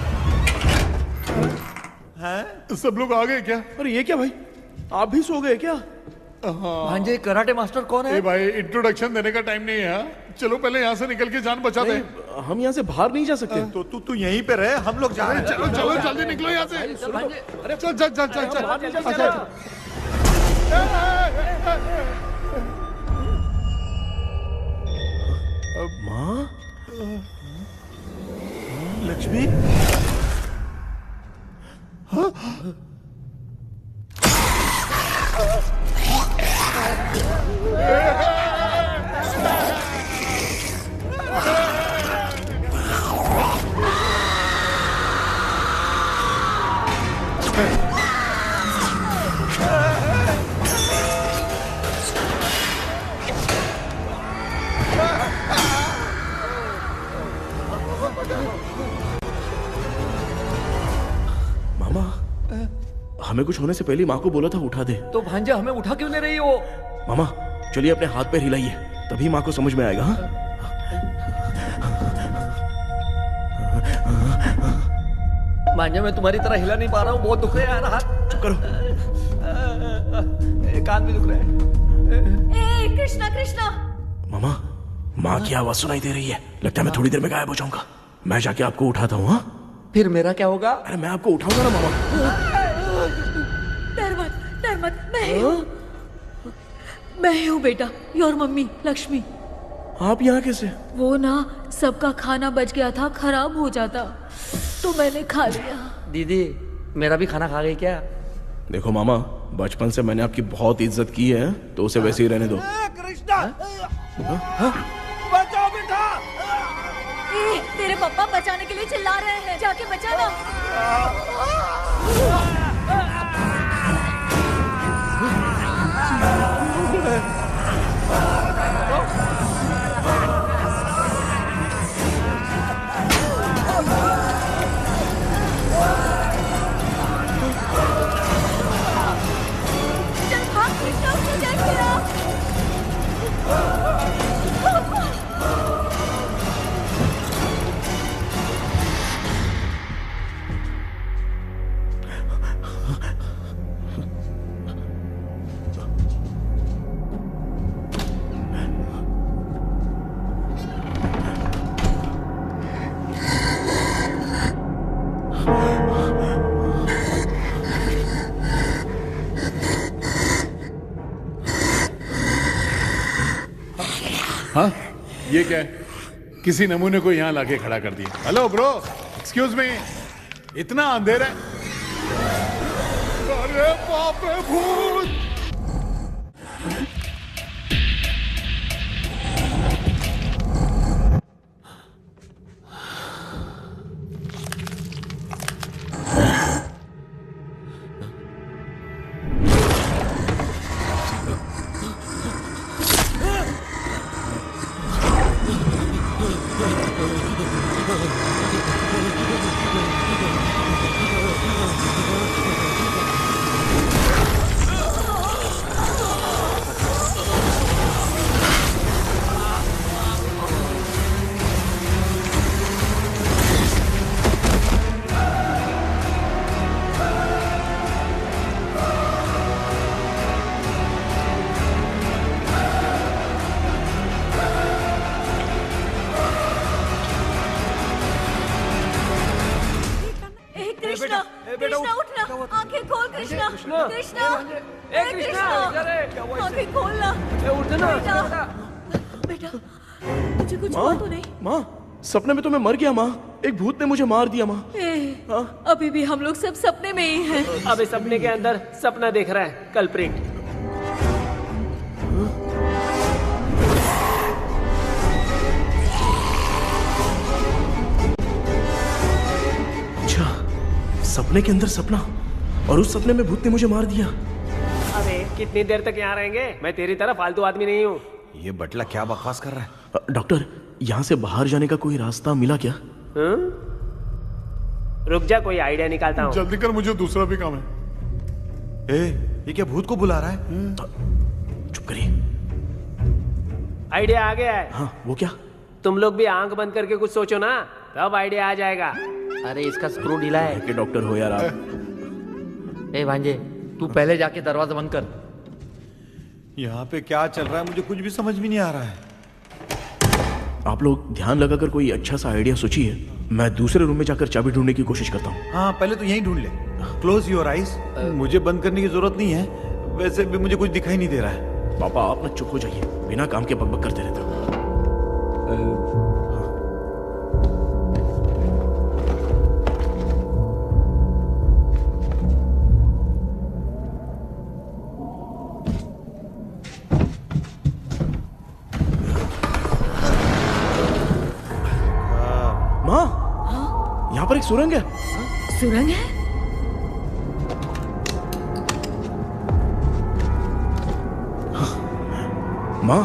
हैं? सब लोग आ गए क्या? अरे ये क्या भाई, आप भी सो गए क्या? भांजे, कराटे मास्टर कौन है? भाई, इंट्रोडक्शन देने का टाइम नहीं है। चलो पहले यहाँ से निकल के जान बचा दे। हम यहाँ से बाहर नहीं जा सकते। तो तू यहीं पे रहे, हम लोग जा रहे हैं। चलो चलो जल्दी निकलो यहाँ से। अरे चल चल चल चल चल। अच्छा माँ, लक्ष्मी, मामा, हमें कुछ होने से पहले माँ को बोला था उठा दे। तो भांजा हमें उठा क्यों ले रही हो? मामा चलिए अपने हाथ पैर हिलाइए, तभी माँ को समझ में आएगा। हाँ? भांजा मैं तुम्हारी तरह हिला नहीं पा रहा हूँ, बहुत दुख रहा है यार हाथ। चुप करो। कान भी दुख रहा है। ए कृष्णा कृष्णा। मामा, माँ की आवाज सुनाई दे रही है, लगता है मैं थोड़ी देर में गायब हो जाऊंगा। मैं जाके आपको उठाता हूँ। हाँ, फिर मेरा क्या होगा? अरे मैं आपको उठाऊंगा ना मामा। डर मत, मैं हूँ बेटा, योर मम्मी लक्ष्मी। आप यहाँ कैसे? वो ना सबका खाना बच गया था, खराब हो जाता तो मैंने खा लिया। दीदी मेरा भी खाना खा गई क्या? देखो मामा, बचपन से मैंने आपकी बहुत इज्जत की है, तो उसे वैसे ही रहने दो। कृष्णा, बचाओ बेटा। तेरे पापा बचाने के लिए चिल्ला रहे हैं, जाके बचाना। चल भाग कृष्णा, उसे देख तेरा। हाँ, ये क्या है? किसी नमूने को यहाँ लाके खड़ा कर दिया। हेलो ब्रो, एक्सक्यूज मी, इतना अंधेरा है। अरे बाप रे, भूत! कृष्णा उठना, आंखें खोल कृष्णा। कृष्णा, आंखें खोलना। बेटा मुझे कुछ हुआ तो नहीं? माँ, सपने में तो मैं मर गया माँ, एक भूत ने मुझे मार दिया माँ। अभी भी हम लोग सब सपने में ही हैं। अबे सपने के अंदर सपना देख रहा है कल्प्रिट। सपने के अंदर सपना, और उस सपने में भूत ने मुझे मार दिया। अबे कितनी देर तक यहाँ रहेंगे? मैं तेरी तरह फालतू आदमी नहीं हूँ। ये बटला क्या बकवास कर रहा है? डॉक्टर, यहाँ से बाहर जाने का कोई रास्ता मिला क्या? रुक जा, कोई आइडिया निकालता हूँ। जल्दी कर, मुझे दूसरा भी काम है। ये क्या भूत को बुला रहा है? चुप करिए। आइडिया आ गया है। हाँ, वो क्या? तुम लोग भी आंख बंद करके कुछ सोचो ना, तब आइडिया आ जाएगा। अरे इसका स्क्रू ढीला है। कि डॉक्टर हो यार आप। ए भांजे, तू पहले जाके दरवाजा बंद कर। यहाँ पे क्या चल रहा है मुझे कुछ भी समझ में नहीं आ रहा है। आप लोग ध्यान लगाकर कोई अच्छा सा आइडिया सोचिए, मैं दूसरे रूम में जाकर चाबी ढूंढने की कोशिश करता हूँ। हाँ पहले तो यहीं ढूंढ ले। Close your eyes. मुझे बंद करने की जरूरत नहीं है, वैसे भी मुझे कुछ दिखाई नहीं दे रहा है। पापा आप ना चुप हो जाइए, बिना काम के बकबक करते रहते हो। माँ, यहाँ पर एक सुरंग है। सुरंग है? माँ,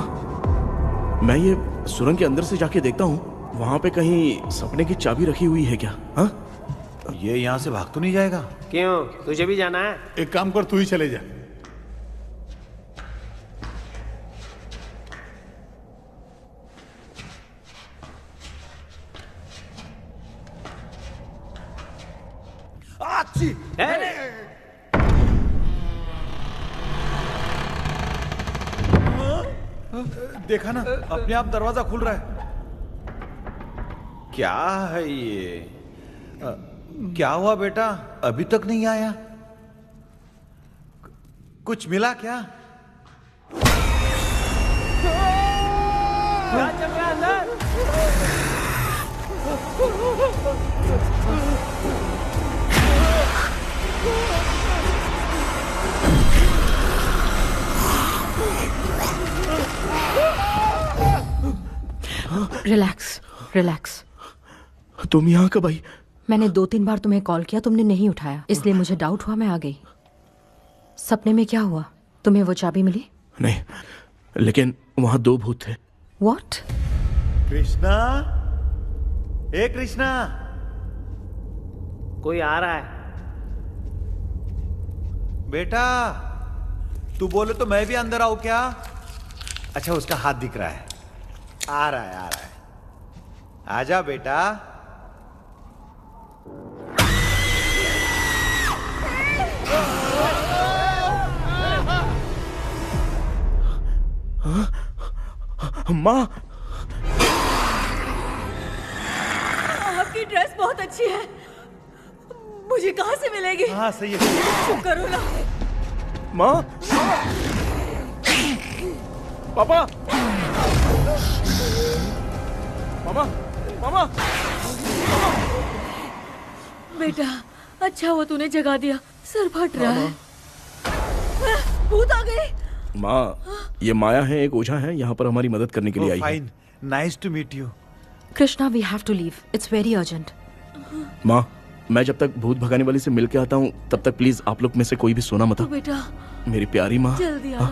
मैं ये सुरंग के अंदर से जाके देखता हूँ, वहाँ पे कहीं सपने की चाबी रखी हुई है क्या? हाँ? ये यहाँ से भाग तो नहीं जाएगा? क्यों, तुझे भी जाना है? एक काम कर, तू ही चले जा। देखा ना, अपने आप दरवाजा खुल रहा है। क्या है ये? क्या हुआ बेटा, अभी तक नहीं आया? कुछ मिला क्या? क्या चल रहा है अंदर? Relax relax. तुम यहाँ कब आई? मैंने 2-3 बार तुम्हें कॉल किया, तुमने नहीं उठाया, इसलिए मुझे डाउट हुआ, मैं आ गई। सपने में क्या हुआ? तुम्हें वो चाबी मिली? नहीं, लेकिन वहाँ 2 भूत थे। What? कृष्णा, ए कृष्णा, कोई आ रहा है। बेटा तू बोले तो मैं भी अंदर आऊं क्या? अच्छा उसका हाथ दिख रहा है, आ रहा है, आ रहा है। आजा बेटा। माँ, आपकी ड्रेस बहुत अच्छी है, मुझे कहाँ से मिलेगी? हाँ सही है। चुप करो ना। माँ, पापा, मामा, मामा, बेटा अच्छा हुआ तूने जगा दिया, सर फट रहा है। भूत आ गई। माँ, ये माया है, एक ओझा है, यहाँ पर हमारी मदद करने के लिए आई है। Fine, nice to meet you. Krishna, we have to leave, it's very urgent. माँ, मैं जब तक भूत भगाने वाली से मिल के आता हूँ तब तक प्लीज आप लोग में से कोई भी सोना मत। बेटा मेरी प्यारी माँ, जल्दी आ।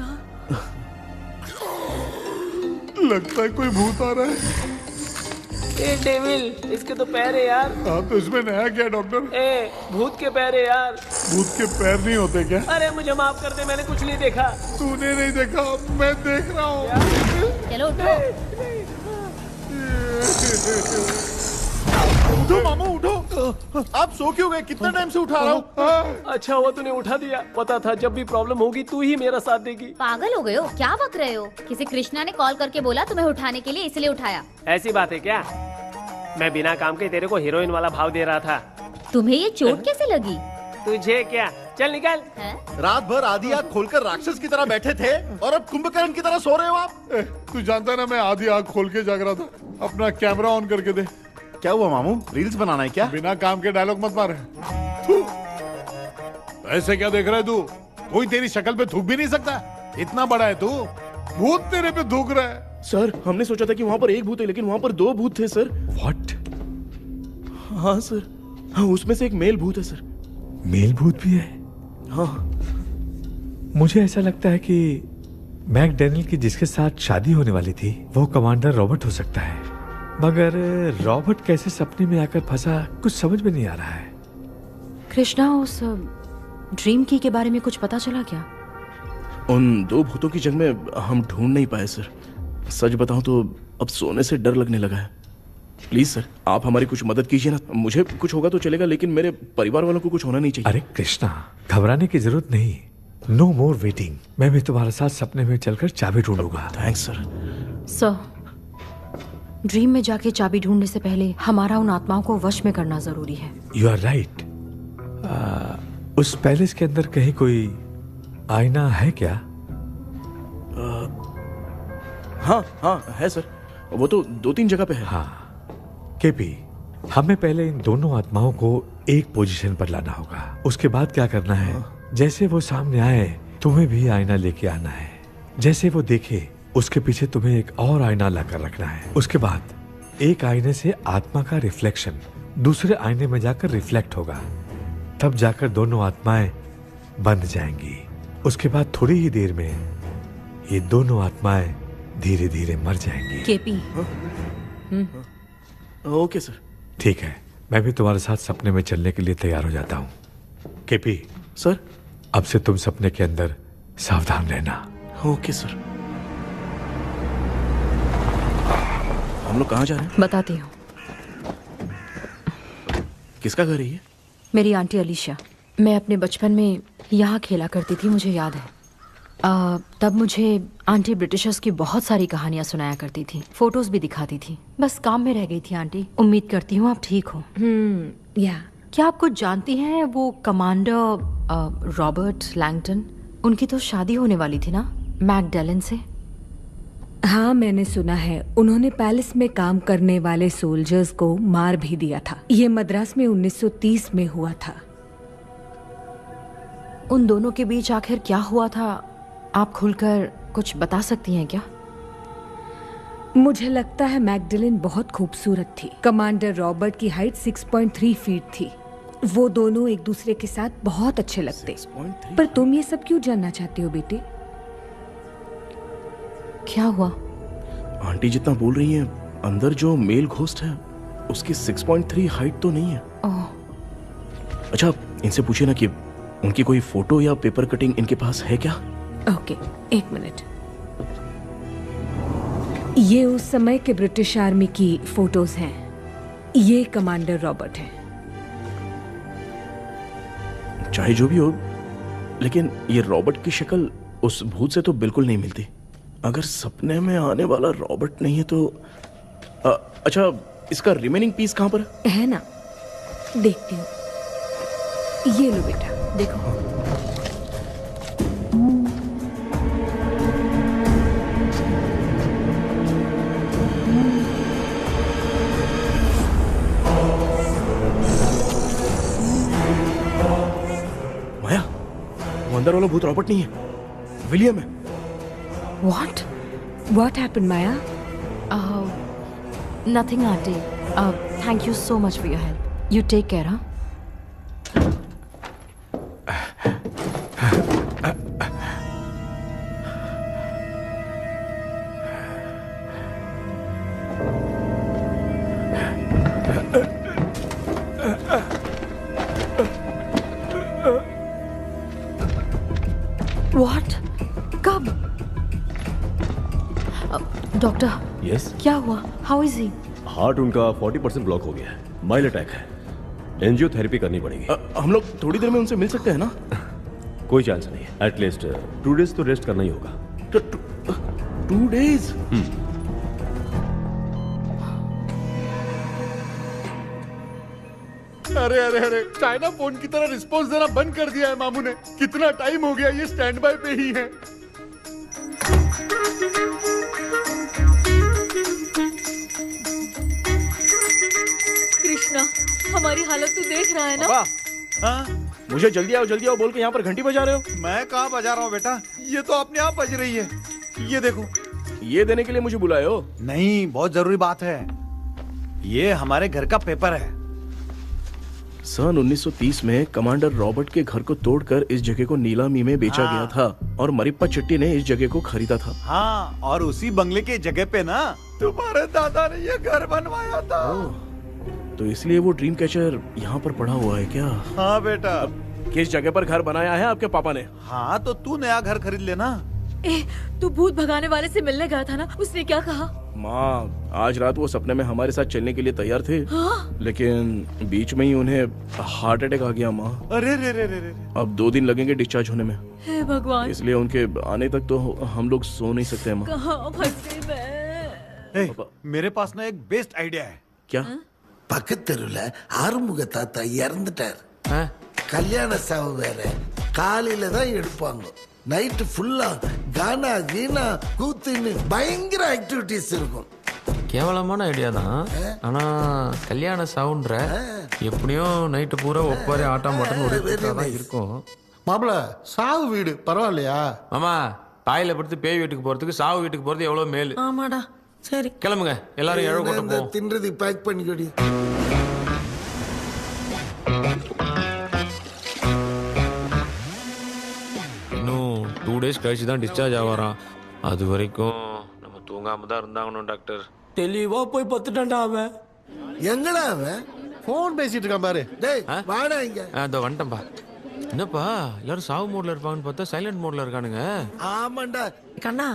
लगता है कोई भूत आ रहा है। ए डेविल, इसके तो पैर है यार। हाँ तो इसमें नया क्या डॉक्टर? ए भूत के पैर है यार। भूत के पैर नहीं होते क्या? अरे मुझे माफ कर दे, मैंने कुछ नहीं देखा। तूने नहीं देखा, मैं देख रहा हूँ। चलो उठो। उठो मामू उठो, आप सो क्यों गए? कितना टाइम से उठा रहा हूँ। अच्छा हुआ तूने उठा दिया, पता था जब भी प्रॉब्लम होगी तू ही मेरा साथ देगी। पागल हो गए हो क्या? बक रहे हो? किसी कृष्णा ने कॉल करके बोला तुम्हें उठाने के लिए, इसलिए उठाया। ऐसी बात है क्या? मैं बिना काम के तेरे को हीरोइन वाला भाव दे रहा था। तुम्हें ये चोट कैसे लगी? तुझे क्या, चल निकल। रात भर आधी आँख खोलकर राक्षस की तरह बैठे थे और अब कुंभकर्ण की तरह सो रहे हो आप। तू जानता ना मैं आधी आँख खोल के जाग रहा था। अपना कैमरा ऑन करके दे। क्या हुआ मामू, रील्स बनाना है क्या? बिना काम के डायलॉग मत मार। ऐसे क्या देख रहा है तू? कोई तेरी शक्ल पे थूक भी नहीं सकता, इतना बड़ा है तू, भूत तेरे पे थूक रहा है। सर हमने सोचा था कि वहाँ पर एक भूत है, लेकिन वहाँ पर 2 भूत थे सर। व्हाट? हाँ सर, हाँ उसमें से एक मेल भूत है सर। मेल भूत भी है? हाँ। मुझे ऐसा लगता है कि मैकडैनियल की जिसके साथ शादी होने वाली थी वो कमांडर रॉबर्ट हो सकता है, मगर रॉबर्ट कैसे सपने में आकर फंसा कुछ समझ में नहीं आ रहा है। कृष्णा, उस ड्रीम की के बारे में कुछ पता चला क्या? उन 2 भूतों की जंग में हम ढूंढ नहीं पाए सर। सच बताऊं तो अब सोने से डर लगने लगा है। प्लीज सर आप हमारी कुछ मदद कीजिए ना। मुझे कुछ होगा तो चलेगा, लेकिन मेरे परिवार वालों को कुछ होना नहीं चाहिए। अरे कृष्णा, घबराने की जरूरत नहीं, नो मोर वेटिंग। मैं भी तुम्हारे साथ सपने में चलकर चाबी ढूंढूंगा। Thanks sir. सर, ड्रीम में जाके चाबी ढूंढने से पहले हमारा उन आत्माओं को वश में करना जरूरी है। You are right. उस पैलेस के अंदर कहीं कोई आईना है क्या? हाँ हाँ है सर, वो तो 2-3 जगह पे है। हाँ केपी, हमें पहले इन दोनों आत्माओं को एक पोजीशन पर लाना होगा। उसके बाद क्या करना है, जैसे वो सामने आए तुम्हें भी आईना लेके आना है। जैसे वो देखे उसके पीछे तुम्हें एक और आईना लाकर रखना है। उसके बाद एक आईने से आत्मा का रिफ्लेक्शन दूसरे आईने में जाकर रिफ्लेक्ट होगा, तब जाकर दोनों आत्माएं बंध जाएंगी। उसके बाद थोड़ी ही देर में ये दोनों आत्माएं धीरे धीरे मर जाएंगी। केपी। Okay sir. ठीक है, मैं भी तुम्हारे साथ सपने में चलने के लिए तैयार हो जाता हूँ। केपी सर, अब से तुम सपने के अंदर सावधान रहना। Okay sir. हम लोग कहाँ जा रहे हैं? बताती हूँ। किसका घर है ये? मेरी आंटी अलीशा। मैं अपने बचपन में यहाँ खेला करती थी, मुझे याद है। तब मुझे आंटी ब्रिटिशर्स की बहुत सारी कहानियाँ सुनाया करती थी, फोटोज भी दिखाती थी। बस काम में रह गई थी आंटी। उम्मीद करती हूँ आप ठीक हो। या क्या आप कुछ जानती हैं वो कमांडर रॉबर्ट लैंगटन? उनकी तो शादी होने वाली थी ना मैकडैलन से। हाँ, मैंने सुना है उन्होंने पैलेस में काम करने वाले सोल्जर्स को मार भी दिया था। ये मद्रास में 1930 में हुआ था। उन दोनों के बीच आखिर क्या हुआ था, आप खुलकर कुछ बता सकती हैं क्या? मुझे लगता है मैकडैलन बहुत खूबसूरत थी। कमांडर रॉबर्ट की हाइट 6.3 फीट थी। वो दोनों एक दूसरे के साथ बहुत अच्छे लगते। पर तुम ये सब क्यों जानना चाहते हो बेटे? क्या हुआ? आंटी जितना बोल रही हैं, अंदर जो मेल घोस्ट है उसकी 6.3 हाइट तो नहीं है। अच्छा, इनसे पूछिए ना कि उनकी कोई फोटो या पेपर कटिंग इनके पास है क्या? ओके, एक मिनट। ये उस समय के ब्रिटिश आर्मी की फोटोज हैं। ये कमांडर रॉबर्ट हैं। चाहे जो भी हो, लेकिन ये रॉबर्ट की शक्ल उस भूत से तो बिल्कुल नहीं मिलती। अगर सपने में आने वाला रॉबर्ट नहीं है तो अच्छा, इसका रिमेनिंग पीस कहाँ पर है ना? देखती हूँ। ये लो बेटा, देखो। माया, वो अंदर वाला भूत रॉबर्ट नहीं है, विलियम है। What happened, Maya? Nothing, auntie. Thank you so much for your help. You take care, huh? What? कब? डॉक्टर। यस। क्या हुआ? How is he? हार्ट उनका 40% ब्लॉक हो गया है। माइल्ड अटैक है। एंजियोथेरेपी करनी पड़ेगी। हम लोग थोड़ी देर में उनसे मिल सकते हैं ना? कोई चांस नहीं है। एटलीस्ट 2 डेज तो रेस्ट करना ही होगा। 2 डेज? अरे अरे अरे, चाइना फोन की तरह रिस्पॉन्स देना बंद कर दिया है मामू ने। कितना टाइम हो गया ये स्टैंड बाय पे ही है। कृष्णा, हमारी हालत तू देख रहा है ना? हाँ? मुझे जल्दी आओ बोल के यहाँ पर घंटी बजा रहे हो। मैं कहाँ बजा रहा हूँ बेटा, ये तो अपने आप बज रही है। ये देखो। ये देने के लिए मुझे बुलाए हो? नहीं, बहुत जरूरी बात है। ये हमारे घर का पेपर है। सन 1930 में कमांडर रॉबर्ट के घर को तोड़कर इस जगह को नीलामी में बेचा गया था और मरिप्पा चिट्टी ने इस जगह को खरीदा था। हाँ, और उसी बंगले के जगह पे ना तुम्हारे दादा ने ये घर बनवाया था। तो इसलिए वो ड्रीम कैचर यहाँ पर पड़ा हुआ है क्या? हाँ बेटा। किस जगह पर घर बनाया है आपके पापा ने? हाँ, तो तू नया घर खरीद लेना। तू भूत भगाने वाले से मिलने गया था ना, उसने क्या कहा? माँ, आज रात वो सपने में हमारे साथ चलने के लिए तैयार थे। हाँ? लेकिन बीच में ही उन्हें हार्ट अटैक आ गया माँ। अरे रे रे रे रे। अब 2 दिन लगेंगे डिस्चार्ज होने में। हे भगवान। इसलिए उनके आने तक तो हम लोग सो नहीं सकते माँ। कहाँ फंसे मैं? मेरे पास ना एक बेस्ट आइडिया है। क्या? பக்கத்தெருவுல ஆறுமுக தாத்தா இறந்துட்டார். கல்யாண சாவு வேற. காலையில தான் எடுப்பாங்க. நைட் ஃபுல்லா கானா கீனா கூத்துன்னு பயங்கர ஆக்டிவிட்டிஸ் இருக்கும். கேவலமான ஐடியா தான். ஆனா கல்யாண சவுண்ட்ற எப்படியும் நைட்டு பூரா ஒப்பாரி ஆட்டம் போட்டோன்னு ஒரு தான் இருக்கும். மாப்பிள சாவு வீடு பரவாயில்லையா? மாமா பாயில படுத்து பேய் வீட்டுக்கு போறதுக்கு சாவு வீட்டுக்கு போறது எவ்வளவு மேல். ஆமாடா. சரி கிளம்புங்க எல்லாரும் எழ கூட்டம் போவோம். தின்றது பேக் பண்ணிக்கடி. இன்னும் 2 days கழிச்சு தான் டிஸ்சார்ஜ் ஆவாராம். அது வரைக்கும் நம்ம தூங்காம தான் இருந்தாகணும் டாக்டர். தெளிவா போய் பத்துட்டான்டா அவன். எங்கடா அவன்? போன் பேசிட்டு இருக்கான் பாரு. டேய் வாடா இங்க. அதோ வந்துட்டேன்பா. என்னப்பா எல்லாரும் சாவு மோட்ல இருப்பாங்கன்னு பார்த்தா சைலண்ட் மோட்ல இருக்கானுங்க. ஆமாண்டா. கண்ணா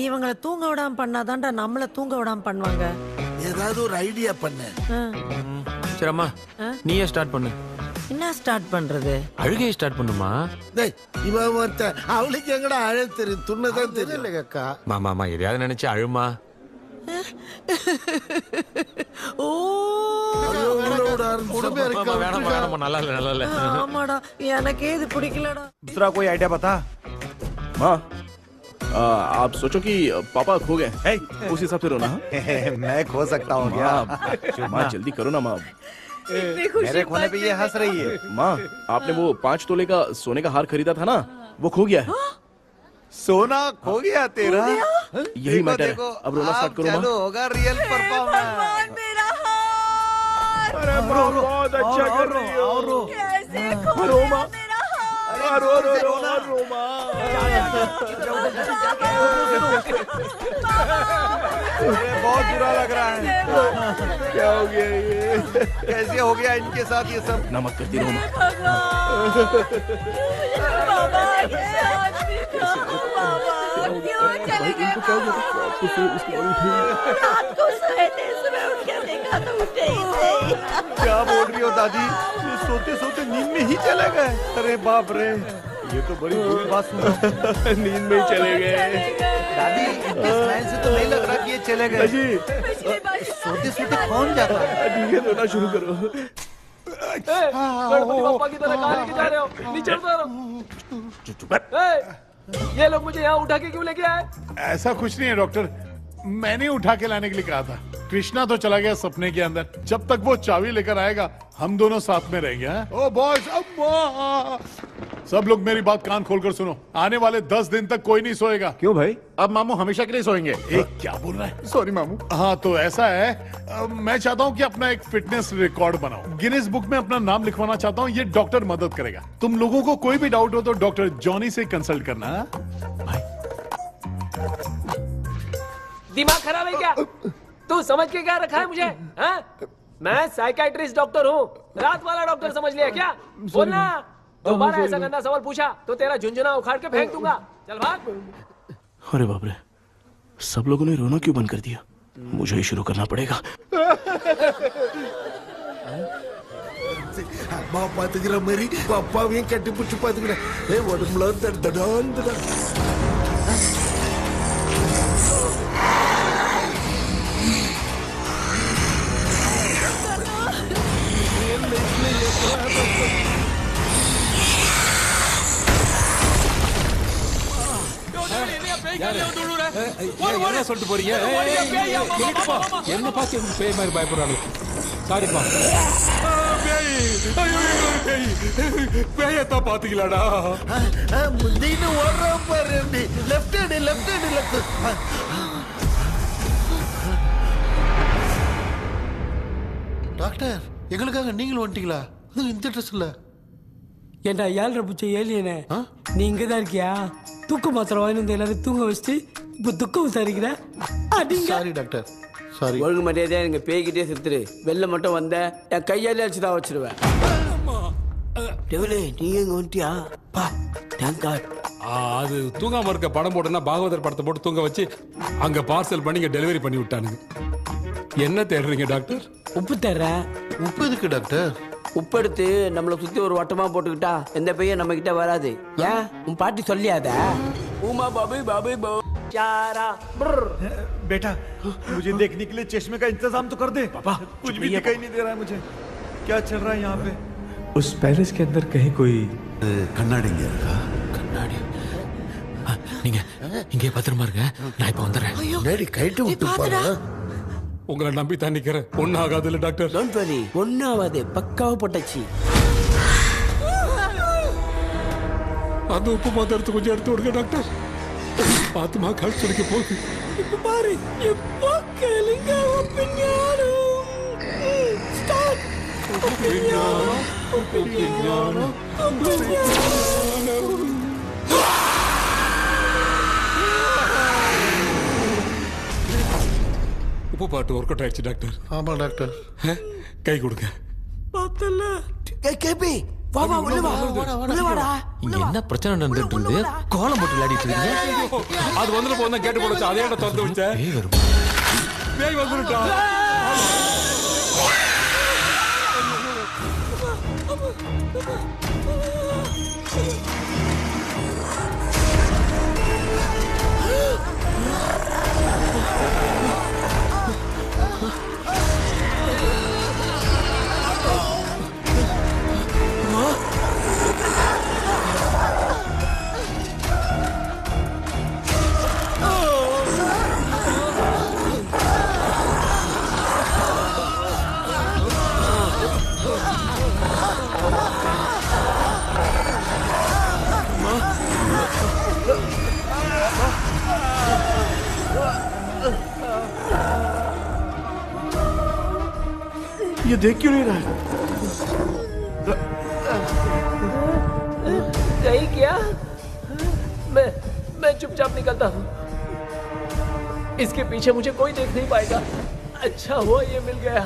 இவங்கள தூங்க விடாம பண்ணாதான்டா நம்மள தூங்க விடாம பண்ணுவாங்க. ஏதாவது ஒரு ஐடியா பண்ணு. சரி அம்மா நீயே ஸ்டார்ட் பண்ணு. என்ன ஸ்டார்ட் பண்றது? அழுகையை ஸ்டார்ட் பண்ணுமா? டேய் இவன் ஒருத்த அவளுக்கு எங்கடா அழ தெரியும்? துண்ணதான் தெரியல அக்கா. மாமா எதையாவது நினைச்சு அழுமா. ஓ நல்லா இல்ல. ஆமாடா எனக்கே இது பிடிக்கலடா. दूसरा कोई आइडिया बता। माँ आप सोचो कि पापा खो गए, उस हिसाब से रोना। मैं खो सकता हूँ क्या? माँ जल्दी करो ना माँ। मेरे खोने पे ये हंस रही है। माँ आपने वो 5 तोले का सोने का हार खरीदा था ना, वो खो गया है। सोना खो गया तेरा? यही मैटर है। अब रोना स्टार्ट करो माँ। चालू होगा रियल परफॉर्मेंस। अरे बहुत अच्छा कर रही हो। कैसे रो माँ। रो माँ। बहुत बुरा लग रहा है। क्या हो गया ये? कैसे हो गया इनके साथ ये सब? ना मत करती रो माँ। क्या बोल रही हो दादी? सोते सोते नींद में ही चले गए? अरे बाप रे, ये तो बड़ी बुरी बात सुना। नींद में ही चले गए। दादी इनके स्माइल से तो नहीं लग रहा कि ये चले गए। सोते सोते कौन जाता है? ठीक है रोना शुरू करो। गणपति बप्पा की तरह कहाँ लेके जा रहे हो? नीचे उतारो। ये लोग मुझे यहाँ उठा के क्यों लेके आए? ऐसा कुछ नहीं है डॉक्टर, मैंने उठा के लाने के लिए कहा था। कृष्णा तो चला गया सपने के अंदर। जब तक वो चाबी लेकर आएगा हम दोनों साथ में रहेंगे। ओ बॉयज, सब लोग मेरी बात कान खोलकर सुनो। आने वाले 10 दिन तक कोई नहीं सोएगा। क्यों भाई? अब मामू हमेशा के लिए सोएंगे। क्या बोल रहा है? सॉरी मामू। हाँ तो ऐसा है, मैं चाहता हूँ कि अपना एक फिटनेस रिकॉर्ड बनाओ। गिनीज बुक में अपना नाम लिखवाना चाहता हूँ। ये डॉक्टर मदद करेगा। तुम लोगों को कोई भी डाउट हो तो डॉक्टर जॉनी से कंसल्ट करना। दिमाग खराब है क्या? तू समझ के क्या रखा है मुझे? हाँ? मैं साइकाइट्रिस्ट डॉक्टर हूँ। रात वाला डॉक्टर समझ लिया क्या? बोलना। दोबारा ऐसा गंदा सवाल पूछा तो तेरा झुंझुना उखाड़ के फेंक दूंगा। चल भाग। अरे बाप रे, सब लोगों ने रोना क्यों बंद कर दिया? मुझे ही शुरू करना पड़ेगा। அம்மா பாத்துக்கிற மாதிரி அப்பாவையும் கட்டி பிடிச்சி பாத்துக்கிறேன். உடம்புல தடான் சொல்லிட்டு போறீங்க? என்ன பார்த்து பேய் மாதிரி பயப்படுறாங்க. சாரிப்பா. பேயத்தான் பாத்தீங்களாடா? முந்தின்னு ஓடுற பாரு. Left hand left hand left. Doctor எங்களுக்காக நீங்களும் வந்துட்டீங்களா? இந்த ட்ரெஸ் இல்ல. ஏண்டா 7:30 பூச்ச ஏலியனே, நீ இங்கதான் இருக்கியா? தூக்க மாத்திரை வாங்கி வந்து எல்லாரும் தூங்க வச்சுட்டு இப்ப துக்கம் விசாரிக்கிற. Sorry doctor, sorry. ஒழுங்கு மரியாதையா எங்க பேய்கிட்டே செத்துரு. வெளில மட்டும் வந்த என் கையாலே அடிச்சுதான் வச்சிருவேன். நீ எங்க வந்துட்டியா? Thank God. அது தூங்காம இருக்க படம் போட்டோன்னா பாகவதர் படத்தை போட்டு தூங்க வச்சு அங்க பார்சல் பண்ணி இங்க டெலிவரி பண்ணி விட்டானுங்க. என்ன தேடுறீங்க டாக்டர்? உப்பு தேடுறேன். உப்பு எதுக்கு டாக்டர்? உப்பு எடுத்து நம்மளை சுத்தி ஒரு வட்டமா போட்டுக்கிட்டா எந்த பையன் நம்ம கிட்ட வராது. ஏன் உன் பாட்டி சொல்லியாத? உமா பாபு பாபு பாபு बेटा मुझे देखने के लिए चश्मे का इंतजाम तो कर दे। पापा कुछ भी दिखाई नहीं दे रहा है मुझे, क्या चल रहा है यहाँ पे? उस पैलेस के अंदर कहीं कोई கண்ணாடி இங்க இருக்கா? கண்ணாடி நீங்க இங்கே பத்திரமா இருங்க, நான் இப்ப வந்துடுறேன். டேடி கைட்டு விட்டு போறா. உங்களை நம்பி தான் நிக்கிறேன். ஒன்னும் ஆகாது இல்ல டாக்டர்? டோன்ட் வரி, ஒன்னும் ஆகாது, பக்காவா போட்டாச்சு. அந்த உப்பு மாத்திரத்தை கொஞ்சம் எடுத்து விடுங்க டாக்டர். பாத்துமா கால் சுடிக்க போகுது. இப்ப பாரு, எப்போ கேளுங்க ஒப்பினியானம். ஸ்டார்ட். ஒப்பினியானம், ஒப்பினியானம், ஒப்பினியானம். உப்பு பாட்டு ஒர்க் அவுட் ஆயிடுச்சு டாக்டர். ஆமா டாக்டர். கை கொடுங்க. பார்த்தல. கேபி வா வா உள்ள வா. உள்ள வாடா. இங்க என்ன பிரச்சனை நடந்துட்டு இருக்கு? கோலம் போட்டு விளையாடிட்டு இருக்கீங்க. அது வந்துட்டு போனா கேட்டு போடுச்சு. அதே இடம் திறந்து வச்சேன். பேய் வந்துட்டா. ये देख क्यों नहीं रहा है? कहीं क्या? मैं चुपचाप निकलता हूँ। इसके पीछे मुझे कोई देख नहीं पाएगा। अच्छा हुआ ये मिल गया।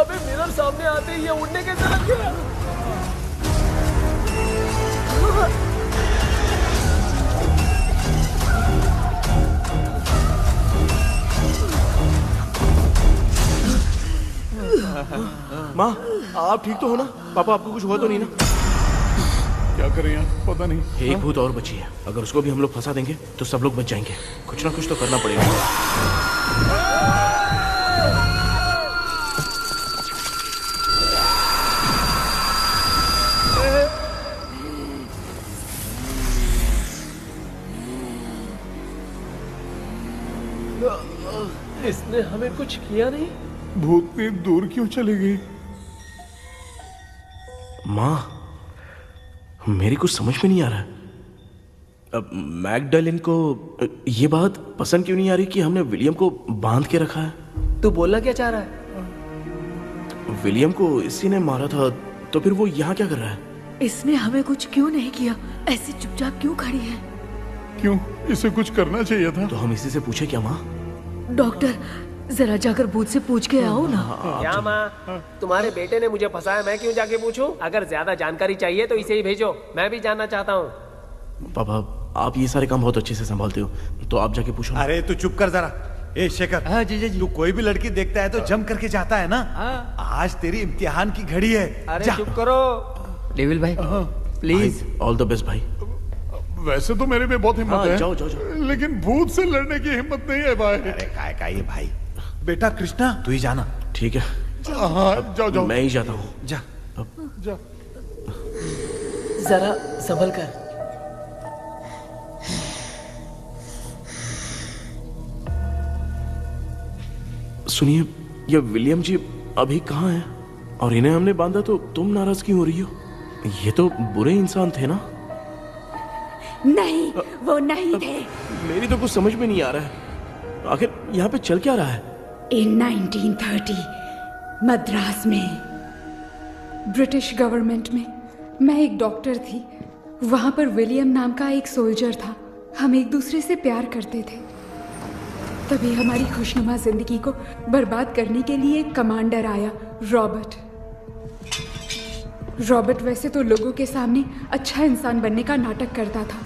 अबे मिरर सामने आते ही ये उड़ने कैसे लग गया? माँ आप ठीक तो हो ना? पापा आपको कुछ हुआ तो नहीं ना? क्या करें यार, पता नहीं। एक भूत और बची है, अगर उसको भी हम लोग फंसा देंगे तो सब लोग बच जाएंगे। कुछ ना कुछ तो करना पड़ेगा। इसने हमें कुछ किया नहीं? भूतनी दूर क्यों चली गई? माँ मेरी कुछ समझ में नहीं आ रहा है। अब मैगडालिन को ये बात पसंद क्यों नहीं आ रही कि हमने विलियम को बांध के रखा है? तू बोलना क्या चाह रहा है? विलियम को इसी ने मारा था, तो फिर वो यहाँ क्या कर रहा है? इसने हमें कुछ क्यों नहीं किया? ऐसे चुपचाप क्यों खड़ी है? क्यों, इसे कुछ करना चाहिए था। तो हम इसी से पूछे क्या माँ? डॉक्टर जरा जाकर भूत से पूछ के आओ ना। क्या माँ, तुम्हारे बेटे ने मुझे फंसाया, मैं क्यों जाके पूछूं? अगर ज्यादा जानकारी चाहिए तो इसे ही भेजो, मैं भी जानना चाहता हूँ। पापा आप ये सारे काम बहुत अच्छे से संभालते हो, तो आप जाके पूछो। अरे तू चुप कर जरा। ए शेखर, हाँ जी, तू कोई भी लड़की देखता है तो जम करके जाता है ना? आज तेरी इम्तिहान की घड़ी है। अरे चुप करो डेविल भाई, प्लीज। ऑल द बेस्ट भाई। वैसे तो मेरे में बहुत हिम्मत है। जाओ जाओ जाओ। लेकिन भूत से लड़ने की हिम्मत नहीं है भाई। अरे काय का ये भाई। बेटा कृष्णा तू ही जाना। ठीक है। हाँ जाओ जाओ। मैं ही जाता हूँ। जा जा। जरा संभल कर। सुनिए, ये विलियम जी अभी कहाँ हैं? और इन्हें हमने बांधा तो तुम नाराज क्यों हो रही हो? ये तो बुरे इंसान थे ना? नहीं, वो नहीं थे। मेरी तो कुछ समझ में नहीं आ रहा है। आखिर यहाँ पे चल क्या रहा है? इन 1930 मद्रास में ब्रिटिश गवर्नमेंट में मैं एक डॉक्टर थी। वहाँ पर विलियम नाम का एक सोल्जर था। हम एक दूसरे से प्यार करते थे। तभी हमारी खुशनुमा जिंदगी को बर्बाद करने के लिए एक कमांडर आया, रॉबर्ट। रॉबर्ट वैसे तो लोगों के सामने अच्छा इंसान बनने का नाटक करता था,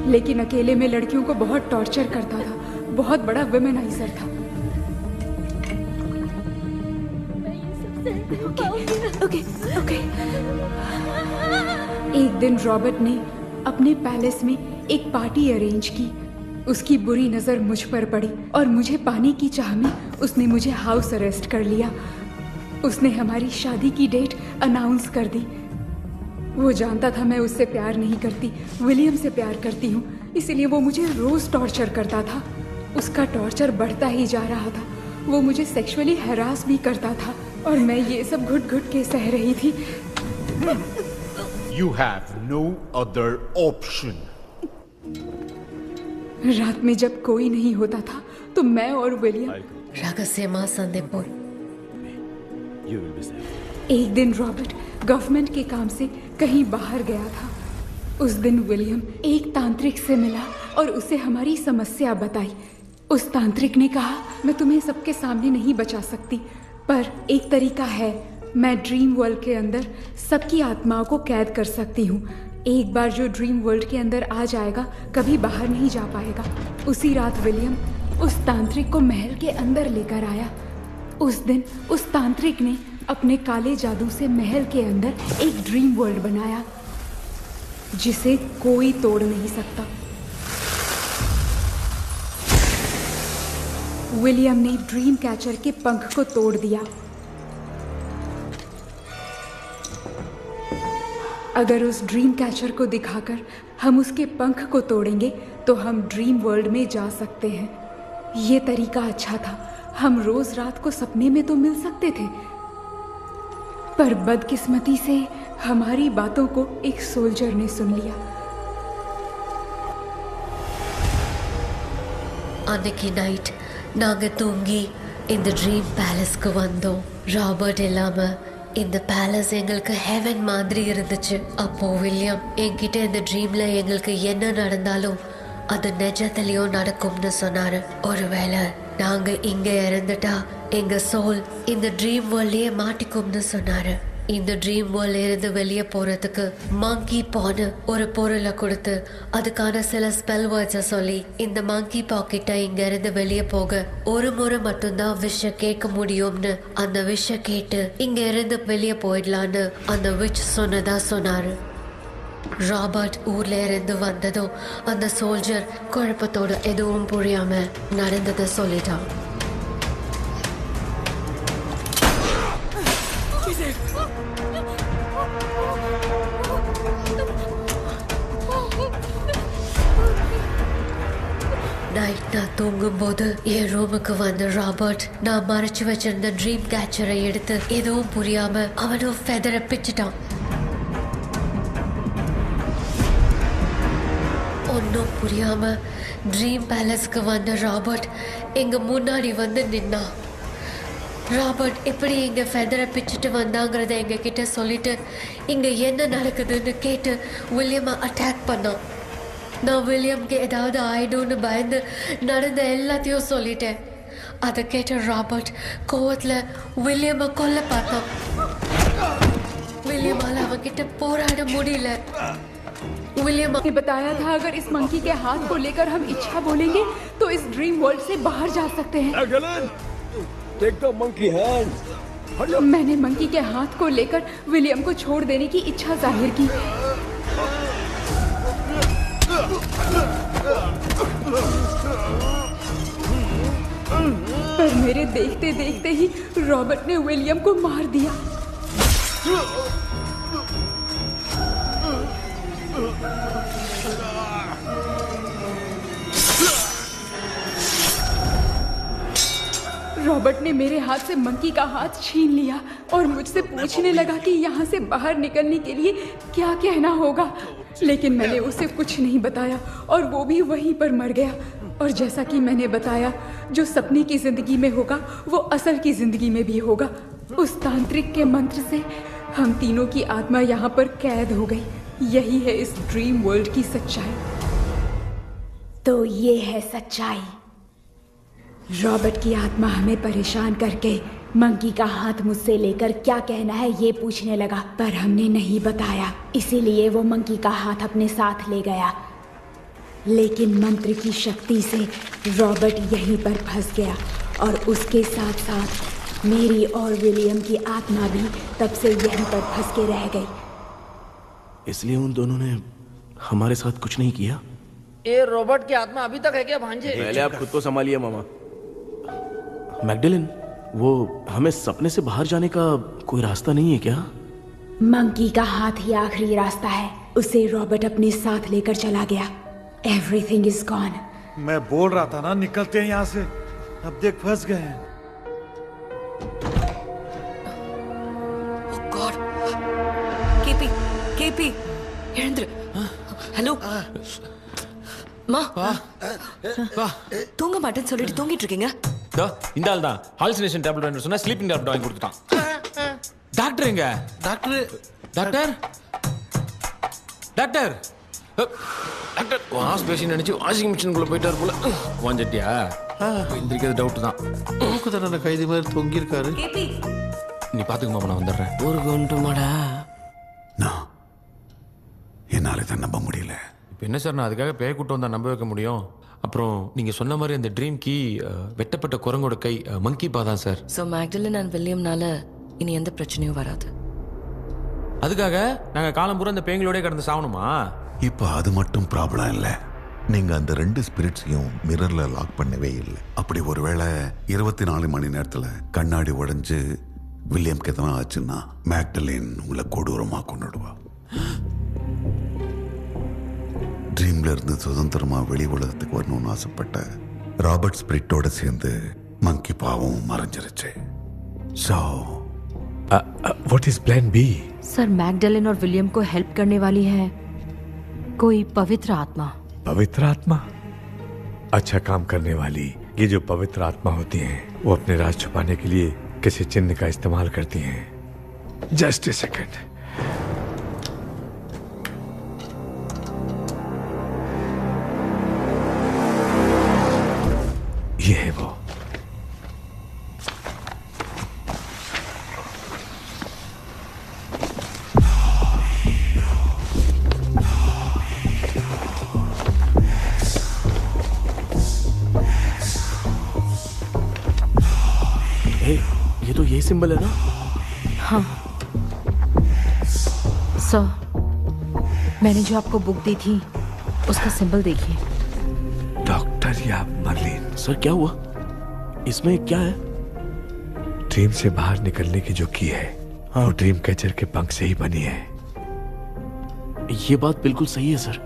लेकिन अकेले में लड़कियों को बहुत टॉर्चर करता था, बहुत बड़ा वुमेनाइजर था। ओके। एक दिन रॉबर्ट ने अपने पैलेस में एक पार्टी अरेंज की। उसकी बुरी नजर मुझ पर पड़ी और मुझे पाने की चाह में उसने मुझे हाउस अरेस्ट कर लिया। उसने हमारी शादी की डेट अनाउंस कर दी। वो जानता था मैं उससे प्यार नहीं करती, विलियम से प्यार करती हूँ, इसलिए वो मुझे रोज टॉर्चर करता था। उसका टॉर्चर बढ़ता ही जा रहा था। वो मुझे सेक्सुअली हैरास भी करता था और मैं ये सब घुट घुट के सह रही थी। You have no other option. रात में जब कोई नहीं होता था तो मैं और विलियम एक दिन रॉबर्ट गवर्नमेंट के काम से कहीं बाहर गया था। उस दिन विलियम एक तांत्रिक से मिला और उसे हमारी समस्या बताई। उस तांत्रिक ने कहा, मैं तुम्हें सबके सामने नहीं बचा सकती, पर एक तरीका है। मैं ड्रीम वर्ल्ड के अंदर सबकी आत्माओं को कैद कर सकती हूँ। एक बार जो ड्रीम वर्ल्ड के अंदर आ जाएगा कभी बाहर नहीं जा पाएगा। उसी रात विलियम उस तांत्रिक को महल के अंदर लेकर आया। उस दिन उस तांत्रिक ने अपने काले जादू से महल के अंदर एक ड्रीम वर्ल्ड बनाया जिसे कोई तोड़ नहीं सकता। विलियम ने ड्रीम कैचर के पंख को तोड़ दिया। अगर उस ड्रीम कैचर को दिखाकर हम उसके पंख को तोड़ेंगे तो हम ड्रीम वर्ल्ड में जा सकते हैं। ये तरीका अच्छा था। हम रोज रात को सपने में तो मिल सकते थे, पर बदकिस्मती से हमारी बातों को एक सोल्जर ने सुन लिया। அன்னைக்கு நைட் நாங்க தூங்கி இந்த ட்ரீம் பேலஸ்க்கு வந்தோம். ராபர்ட் இல்லாம இந்த பேலஸ் எங்களுக்கு ஹெவன் மாதிரி இருந்துச்சு. அப்போ வில்லியம் என்கிட்ட இந்த ட்ரீம்ல எங்களுக்கு என்ன நடந்தாலும் அது நிஜத்திலயும் நடக்கும்னு சொன்னாரு. ஒருவேளை நாங்க இங்க இறந்துட்டா எங்க சோல் இந்த ட்ரீம் வேர்ல்ட்லயே மாட்டிக்கும்னு சொன்னாரு. இந்த ட்ரீம் வேர்ல்ட்ல இருந்து வெளியே போறதுக்கு மங்கி பான்னு ஒரு பொருளை கொடுத்து அதுக்கான சில ஸ்பெல் வேர்ட்ஸை சொல்லி இந்த மங்கி பாக்கெட்டை இங்க இருந்து வெளியே போக ஒரு முறை மட்டும்தான் விஷ கேட்க முடியும்னு அந்த விஷ கேட்டு இங்க இருந்து வெளியே போயிடலான்னு அந்த விச் சொன்னதா சொன்னாரு. ராபர்ட் ஊர்ல இருந்து வந்ததும் அந்த சோல்ஜர் குழப்பத்தோட எதுவும் புரியாம நடந்ததை சொல்லிட்டான். நைட் நான் தூங்கும்போது என் ரூமுக்கு வந்த ராபர்ட் நான் மறைச்சு வச்சிருந்த ட்ரீம் கேச்சரை எடுத்து எதுவும் புரியாம அவனும் ஃபெதரை பிச்சுட்டான். ஒன்னும் புரியாம ட்ரீம் பேலஸ்க்கு வந்த ராபர்ட் எங்க முன்னாடி வந்து நின்னான். ராபர்ட் எப்படி இங்க ஃபெதரை பிச்சுட்டு வந்தாங்கிறத எங்க கிட்ட சொல்லிட்டு இங்க என்ன நடக்குதுன்னு கேட்டு வில்லியமை அட்டாக் பண்ணான். நான் வில்லியம்க்கு ஏதாவது ஆயிடும்னு பயந்து நடந்த எல்லாத்தையும் சொல்லிட்டேன். அதை கேட்ட ராபர்ட் கோவத்துல வில்லியமை கொல்ல பார்த்தான். विलियम அவன்கிட்ட போராட முடியல. विलियम ने बताया था अगर इस मंकी के हाथ को लेकर हम इच्छा बोलेंगे तो इस ड्रीम वर्ल्ड से बाहर जा सकते हैं। Take the monkey hand. मैंने मंकी के हाथ को लेकर विलियम को छोड़ देने की इच्छा जाहिर की। पर मेरे देखते देखते ही रॉबर्ट ने विलियम को मार दिया। रॉबर्ट ने मेरे हाथ से मंकी का हाथ छीन लिया और मुझसे पूछने लगा कि यहाँ से बाहर निकलने के लिए क्या कहना होगा, लेकिन मैंने उसे कुछ नहीं बताया और वो भी वहीं पर मर गया। और जैसा कि मैंने बताया, जो सपने की जिंदगी में होगा वो असल की जिंदगी में भी होगा। उस तांत्रिक के मंत्र से हम तीनों की आत्मा यहाँ पर कैद हो गई। यही है इस ड्रीम वर्ल्ड की सच्चाई। तो ये है सच्चाई। रॉबर्ट की आत्मा हमें परेशान करके मंकी का हाथ मुझसे लेकर क्या कहना है ये पूछने लगा, पर हमने नहीं बताया, इसीलिए वो मंकी का हाथ अपने साथ ले गया। लेकिन मंत्र की शक्ति से रॉबर्ट यहीं पर फंस गया और उसके साथ साथ मेरी और विलियम की आत्मा भी तब से यहीं पर फंस के रह गई। इसलिए उन दोनों ने हमारे साथ कुछ नहीं किया। ये रॉबर्ट की आत्मा अभी तक है क्या भांजे? पहले आप खुद को संभालिए मामा। मैगडेलिन, वो हमें सपने से बाहर जाने का कोई रास्ता नहीं है क्या? मंकी का हाथ ही आखिरी रास्ता है। उसे रॉबर्ट अपने साथ लेकर चला गया। Everything is gone. मैं बोल रहा था ना निकलते हैं यहाँ से। अब देख फंस गए हैं। Oh God! KP, Virendra, hello, மா தூங்க மாட்டேன்னு சொல்லிட்டு தூங்கிட்டு இருக்கீங்க? இந்த ஆள் தான் ஹாலுசினேஷன் டேப்லெட் வாங்கி சொன்னா ஸ்லீப்பிங் டேப்லெட் வாங்கி கொடுத்துட்டான். டாக்டர் எங்க? Doctor doctor doctor wash basin நினைச்சு வாஷிங் மிஷினுக்குள்ள போயிட்டார் போல. வாஞ்சிட்டியா? எந்திரிக்கிறது டவுட் தான். தூக்கு தண்டனை கைதி மாதிரி தொங்கி இருக்காரு. நீ பாத்துக்க மாமா, நான் வந்துடுறேன். ஒரு கொண்டுமாடா. என்னால இதை நம்ப முடியல. இப்போ என்ன சார், நான் அதுக்காக பேய் கூட்டம் வந்தா நம்ப வைக்க முடியும்? அப்புறம் நீங்க சொன்ன மாதிரி அந்த ட்ரீம் கீ வெட்டப்பட்ட குரங்கோட கை மங்கி பா தான் சார். ஸோ மேக்டலின் அண்ட் வில்லியம்னால இனி எந்த பிரச்சனையும் வராது. அதுக்காக நாங்க காலம்பூரா அந்த பேய்களோட கடந்து சாவணுமா? இப்போ அது மட்டும் ப்ராப்ளம் இல்லை. நீங்க அந்த 2 ஸ்பிரிட்ஸையும் மிரர்ல லாக் பண்ணவே இல்லை. அப்படி ஒருவேளை 24 மணி நேரத்துல கண்ணாடி உடைஞ்சு வில்லியம்க்கு எதனா ஆச்சுன்னா மேக்டலின் உங்களை கொடூரமா கொண்டுடுவா. ட்ரீம்ல இருந்து சுதந்திரமா வெளி உலகத்துக்கு வரணும்னு ஆசைப்பட்ட ராபர்ட் ஸ்பிரிட்டோட சேர்ந்து மங்கி பாவும் மறைஞ்சிருச்சு. So, what is plan B? Sir, Magdalene और विलियम को हेल्प करने वाली है कोई पवित्र आत्मा. पवित्र आत्मा? अच्छा काम करने वाली ये जो पवित्र आत्मा होती हैं, वो अपने राज छुपाने के लिए किसी चिन्ह का इस्तेमाल करती हैं. Just a second. ये है वो. ये तो यही सिंबल है ना? हाँ सर, मैंने जो आपको बुक दी थी उसका सिंबल देखिए. डॉक्टर या मर्लिन? सर क्या हुआ? इसमें क्या है? ड्रीम से बाहर निकलने की जो की है, हाँ, वो ड्रीम कैचर के पंख से ही बनी है. ये बात बिल्कुल सही है सर.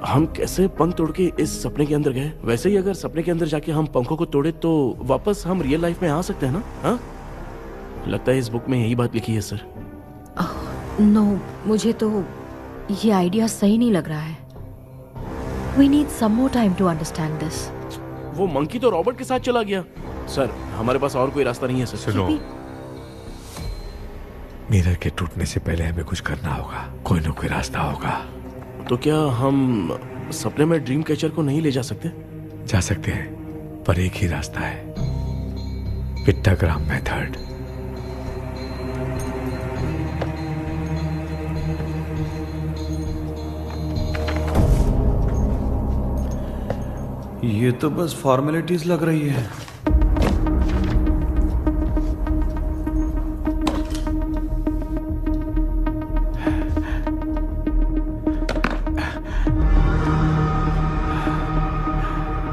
हम कैसे पंख तोड़ के इस सपने के अंदर गए? वैसे ही अगर सपने के अंदर जाके हम पंखों को तोड़े तो वापस हम रियल लाइफ में आ सकते हैं ना? हाँ, लगता है इस बुक में यही बात लिखी है सर. नो, मुझे तो ये आइडिया सही नहीं लग रहा है. We need some more time to understand this. वो मंकी तो रॉबर्ट के साथ चला गया. सर, हमारे पास और कोई रास्ता नहीं है सर. सुनो, मिरर के टूटने से पहले हमें कुछ करना होगा. कोई ना कोई रास्ता होगा. तो क्या हम सपने में ड्रीम कैचर को नहीं ले जा सकते? जा सकते हैं, पर एक ही रास्ता है. पिट्टाग्राम मेथड. ये तो बस फॉर्मेलिटीज लग रही है.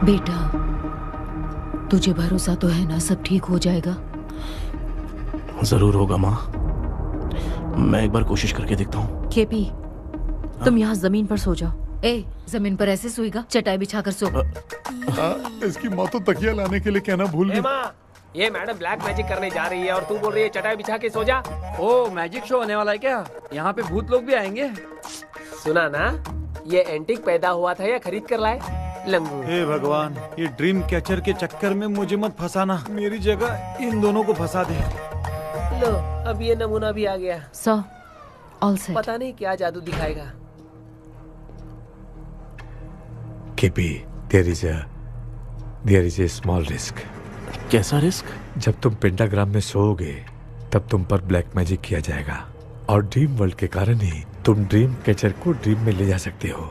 बेटा, तुझे भरोसा तो है ना सब ठीक हो जाएगा? जरूर होगा माँ. मैं एक बार कोशिश करके देखता हूँ. केपी, तुम यहाँ जमीन पर सो जाओ. ए, जमीन पर ऐसे सोएगा? चटाई बिछाकर सो. इसकी माँ तो तकिया लाने के लिए कहना भूल गई. ये मैडम ब्लैक मैजिक करने जा रही है और तू बोल रही है चटाई बिछा के सो जा. ओ, मैजिक शो होने वाला है क्या? यहाँ पे भूत लोग भी आएंगे? सुना ना, ये एंटीक पैदा हुआ था या खरीद कर लाए? लंगू. हे भगवान, ये ड्रीम कैचर के चक्कर में मुझे मत फंसाना. मेरी जगह इन दोनों को फंसा दे. लो, अब ये नमूना भी आ गया. Sir, all set. पता नहीं क्या जादू दिखाएगा. KP, there is a small risk. कैसा रिस्क? जब तुम पेंटाग्राम में सोओगे तब तुम पर ब्लैक मैजिक किया जाएगा और ड्रीम वर्ल्ड के कारण ही तुम ड्रीम कैचर को ड्रीम में ले जा सकते हो.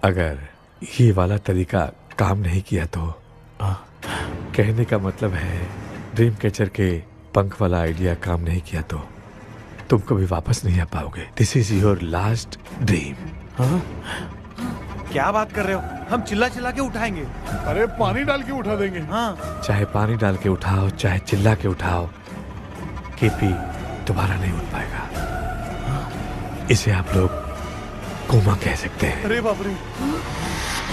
अगर ये वाला तरीका काम नहीं किया तो कहने का मतलब है ड्रीम कैचर के पंख वाला आइडिया काम नहीं किया तो तुम कभी वापस नहीं आ पाओगे। This is your last dream. हाँ? क्या बात कर रहे हो? हम चिल्ला चिल्ला के उठाएंगे। अरे पानी डाल के उठा देंगे। हाँ। चाहे पानी डाल के उठाओ चाहे चिल्ला के उठाओ, केपी दोबारा नहीं उठ पाएगा। इसे आप लोग कोमा कह सकते हैं। अरे बाप रे,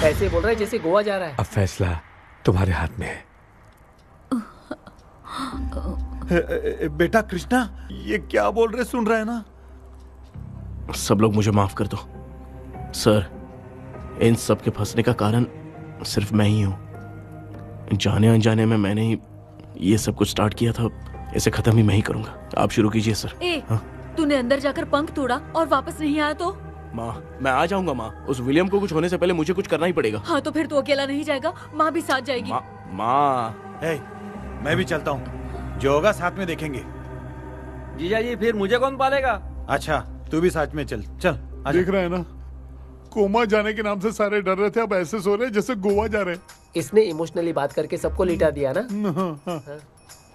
ऐसे बोल रहा है जैसे गोवा जा रहा है। अब फैसला तुम्हारे हाथ में है। बेटा कृष्णा, ये क्या बोल रहे सुन रहा है ना? सब लोग मुझे माफ कर दो सर। इन सब के फंसने का कारण सिर्फ मैं ही हूं। जाने अनजाने में मैंने ही ये सब कुछ स्टार्ट किया था। इसे खत्म ही मैं ही करूंगा। आप शुरू कीजिए सर। तूने अंदर जाकर पंख तोड़ा और वापस नहीं आया तो? माँ, मैं आ जाऊंगा माँ। उस विलियम को कुछ होने से पहले मुझे कुछ करना ही पड़ेगा। हाँ तो फिर तू अकेला नहीं जाएगा, माँ भी साथ जाएगी। माँ, मैं भी चलता हूँ, जो होगा साथ में देखेंगे। जीजा जी फिर मुझे कौन पालेगा? अच्छा तू भी साथ में चल। चल देख रहे हैं ना, कोमा जाने के नाम से सारे डर रहे थे, अब ऐसे सो रहे जैसे गोवा जा रहे। इसने इमोशनली बात करके सबको लिटा दिया ना।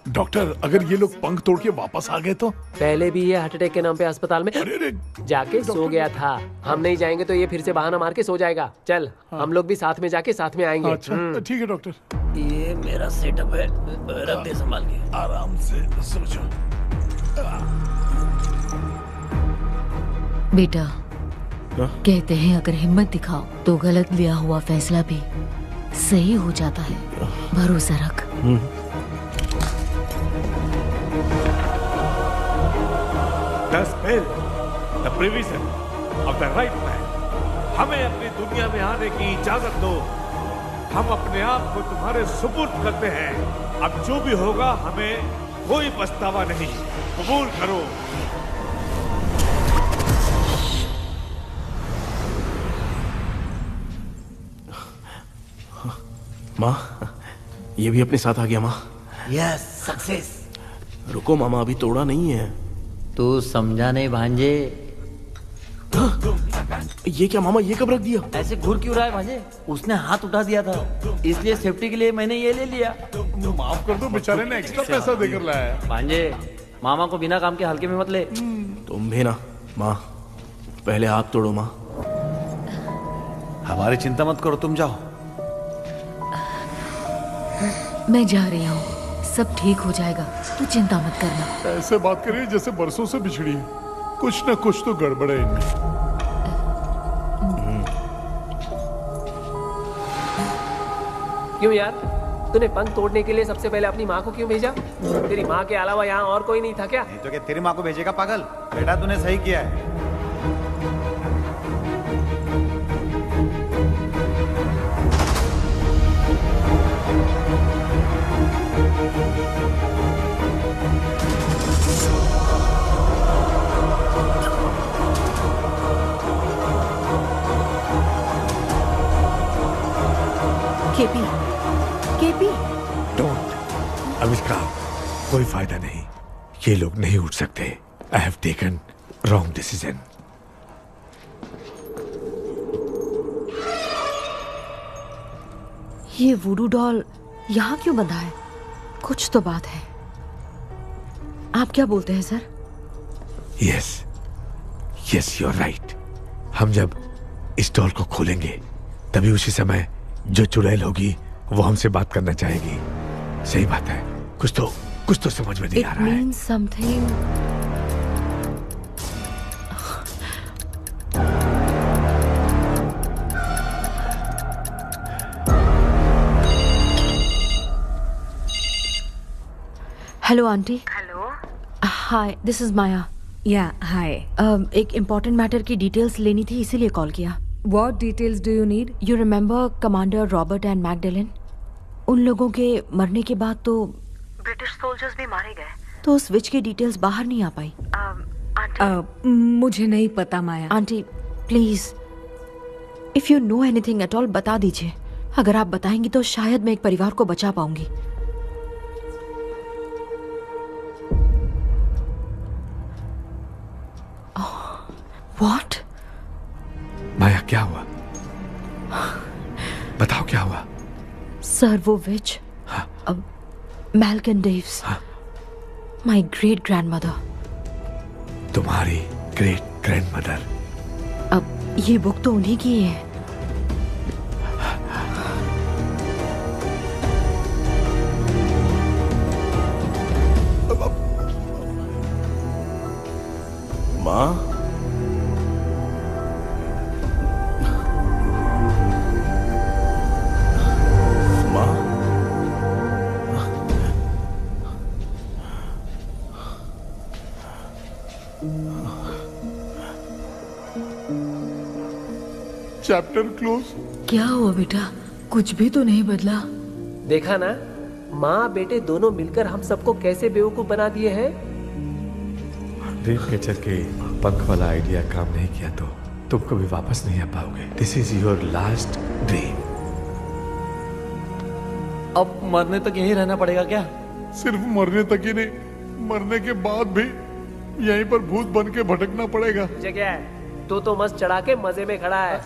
डॉक्टर, अगर ये लोग पंख तोड़ के वापस आ गए तो? पहले भी ये हार्ट अटैक के नाम पे अस्पताल में जाके सो गया था। हम नहीं जाएंगे तो ये फिर से बहाना मार के सो जाएगा। चल हम लोग भी साथ में जाके साथ में आएंगे। अच्छा ठीक है डॉक्टर। ये मेरा सेटअप है, रख दे संभाल के। आराम से सो जाओ। बेटा, कहते हैं अगर हिम्मत दिखाओ तो गलत लिया हुआ फैसला भी सही हो जाता है। भरोसा रख। The spell, the provision of the right man. हमें अपनी दुनिया में आने की इजाजत दो। हम अपने आप को तुम्हारे सुपुर्द करते हैं। अब जो भी होगा हमें कोई पछतावा नहीं। कबूल करो। माँ, ये भी अपने साथ आ गया। माँ यस, सक्सेस। रुको मामा, अभी तोड़ा नहीं है। तू समझा नहीं भांजे। ये क्या मामा, ये कब रख दिया? ऐसे घूर क्यों रहा है भांजे? उसने हाथ उठा दिया था, इसलिए सेफ्टी के लिए मैंने ये ले लिया। माफ कर दो, बेचारे ने एक्स्ट्रा पैसा देकर लाया है। भांजे, मामा को बिना काम के हल्के में मत ले। तुम भी ना। माँ, पहले हाथ तोड़ो। माँ, हमारी चिंता मत करो, तुम जाओ। मैं जा रही हूँ, सब ठीक हो जाएगा, तू चिंता मत करना। ऐसे बात करिए जैसे बरसों से बिछड़ी है। कुछ न कुछ तो गड़बड़ है इनमें। क्यों यार, तूने पंख तोड़ने के लिए सबसे पहले अपनी माँ को क्यों भेजा? तेरी माँ के अलावा यहाँ और कोई नहीं था क्या? नहीं तो क्या तेरी माँ को भेजेगा पागल? बेटा तूने सही किया है। KP, KP, don't. आविष्कार, कोई फायदा नहीं। ये लोग नहीं उठ सकते। I have taken wrong decision. ये वुडू डॉल यहाँ क्यों बंधा है? कुछ तो बात है। आप क्या बोलते हैं sir? Yes, yes, you are right. हम जब इस डॉल को खोलेंगे तभी उसी समय जो चुड़ैल होगी वो हमसे बात करना चाहेगी। सही बात है। कुछ तो समझ में नहीं आ रहा है। It means something. Hello aunty. Hello. Hi, this is Maya. Yeah hi. एक इम्पोर्टेंट मैटर की डिटेल्स लेनी थी, इसीलिए कॉल किया। What details do you need? You remember commander Robert and Magdalene? उन लोगों के मरने के बाद तो ब्रिटिश सोल्जर्स भी मारे गए, तो उस विच की डिटेल्स बाहर नहीं आ पाई। मुझे नहीं पता Maya. Aunty please, if you know anything at all बता दीजिए। अगर आप बताएंगी तो शायद मैं एक परिवार को बचा पाऊंगी। What? माया, क्या हुआ? बताओ क्या हुआ? सर वो विच मैल्कन डेव्स, माय ग्रेट ग्रैंडमदर। तुम्हारी ग्रेट ग्रैंडमदर? अब ये बुक तो उन्हीं की है। माँ, चैप्टर क्लोज। क्या हुआ बेटा? कुछ भी तो नहीं बदला। देखा ना, माँ बेटे दोनों मिलकर हम सबको कैसे बेवकूफ बना दिए हैं। ड्रीम कैचर के पंख वाला आइडिया काम नहीं किया तो तुम कभी वापस नहीं आ पाओगे। This is your last dream. अब मरने तक यहीं रहना पड़ेगा क्या? सिर्फ मरने तक ही नहीं, मरने के बाद भी यहीं पर भूत बन के भटकना पड़ेगा। जगह है तो मस्त चढ़ा के मजे में खड़ा है।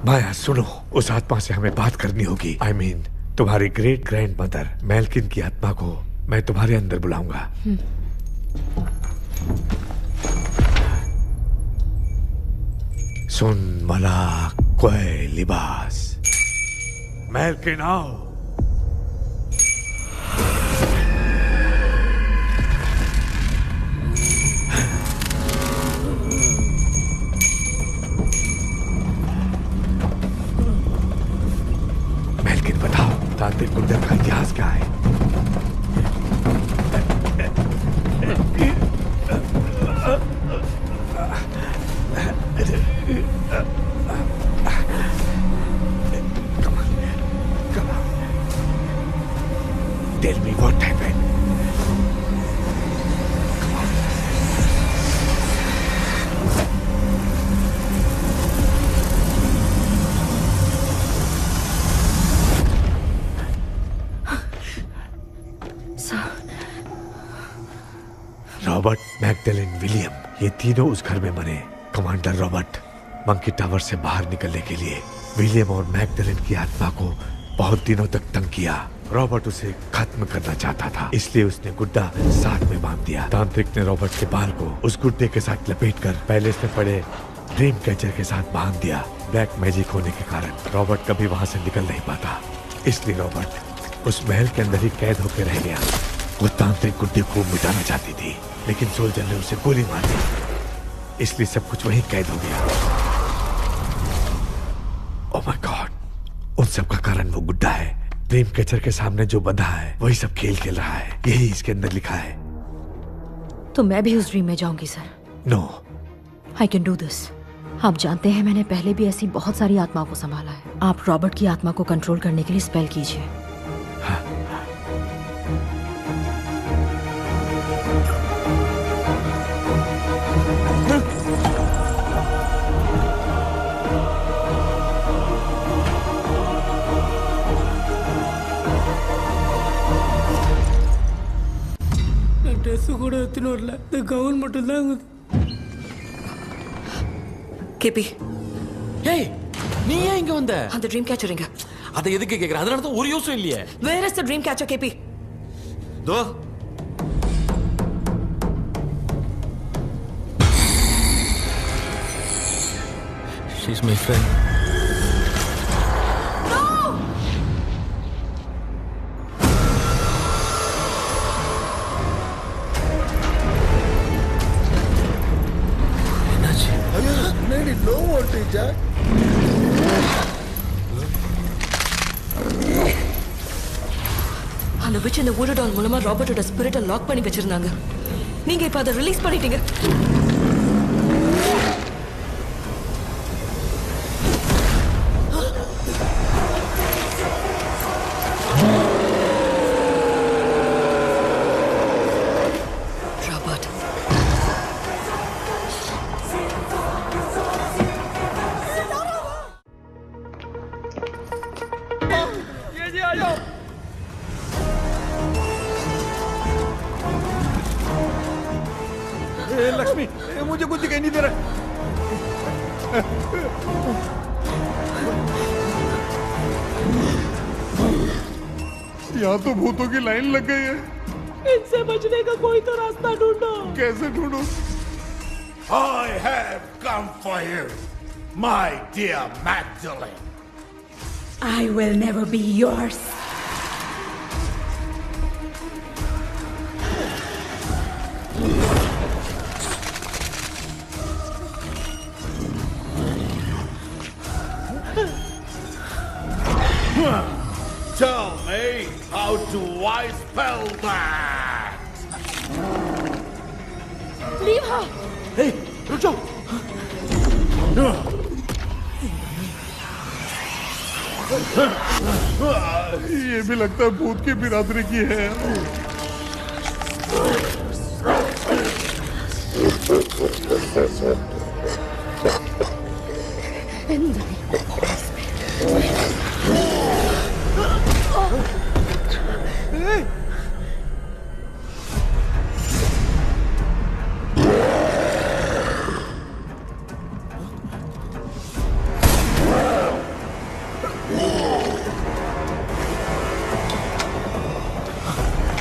माया सुनो, उस आत्मा से हमें बात करनी होगी। I mean, तुम्हारी ग्रेट ग्रैंड मदर मेल्किन की आत्मा को मैं तुम्हारे अंदर बुलाऊंगा। सुन मला कोई लिबास, मेल्किन आओ। मेल्किन बताओ, तांत्रिक कुंडल का इतिहास क्या है? Tell me what happened. Robert, Magdalene, William, ये तीनों उस घर में मरे। कमांडर रॉबर्ट मंकी टावर से बाहर निकलने के लिए विलियम और मैगडेलिन की आत्मा को बहुत दिनों तक तंग किया। रॉबर्ट उसे खत्म करना चाहता था, इसलिए उसने गुड्डा साथ में बांध दिया। तांत्रिक ने रॉबर्ट के बाल को उस गुड्डे के साथ लपेटकर पैलेस में पड़े ड्रीम कैचर के साथ बांध दिया। ब्लैक मैजिक होने के कारण रॉबर्ट कभी वहां से निकल नहीं पाता, इसलिए रॉबर्ट उस महल के अंदर ही कैद होकर रह गया। वो तांत्रिक गुड्डे को मिटाना चाहती थी, लेकिन सोल्जर ने उसे गोली मार दी, इसलिए सब कुछ वहीं कैद हो गया। ओह माय गॉड, उन सब का कारण वो गुड्डा है। ड्रीम कैचर के सामने जो बंधा है वही सब खेल खेल रहा है, यही इसके अंदर लिखा है। तो मैं भी उस ड्रीम में जाऊंगी sir? No, I can do this. आप जानते हैं मैंने पहले भी ऐसी बहुत सारी आत्माओं को संभाला है। आप रॉबर्ट की आत्मा को कंट्रोल करने के लिए स्पेल कीजिए। ட்ரெஸ் கூட எடுத்துன்னு வரல, இந்த கவுன் மட்டும் தான் இருக்குது. கேபி, ஏய் நீ ஏன் இங்க வந்த? அந்த ட்ரீம் கேச்சர் எங்க? அதை எதுக்கு கேக்குற? அதனால தான் ஒரு யூஸும் இல்லையே. Where is the dream catcher KP? தோ She's my friend. No voltage. அந்த விச் இந்த வுட் டால் மூலமா ராபர்ட்டோட ஸ்பிரிட்டை லாக் பண்ணி வச்சிருந்தாங்க. நீங்க இப்ப அதை ரிலீஸ் பண்ணிட்டீங்க. लक्ष्मी, मुझे कुछ दिखाई नहीं दे रहा। यहाँ तो भूतों की लाइन लग गई है। इनसे बचने का कोई तो रास्ता ढूंढो। कैसे ढूंढूं? I have come for you, my dear Magdalene. I will never be yours. Tell me, how do I spell that? Leave her. Hey, रुक जाओ। ये भी लगता है भूत की बिरादरी की है।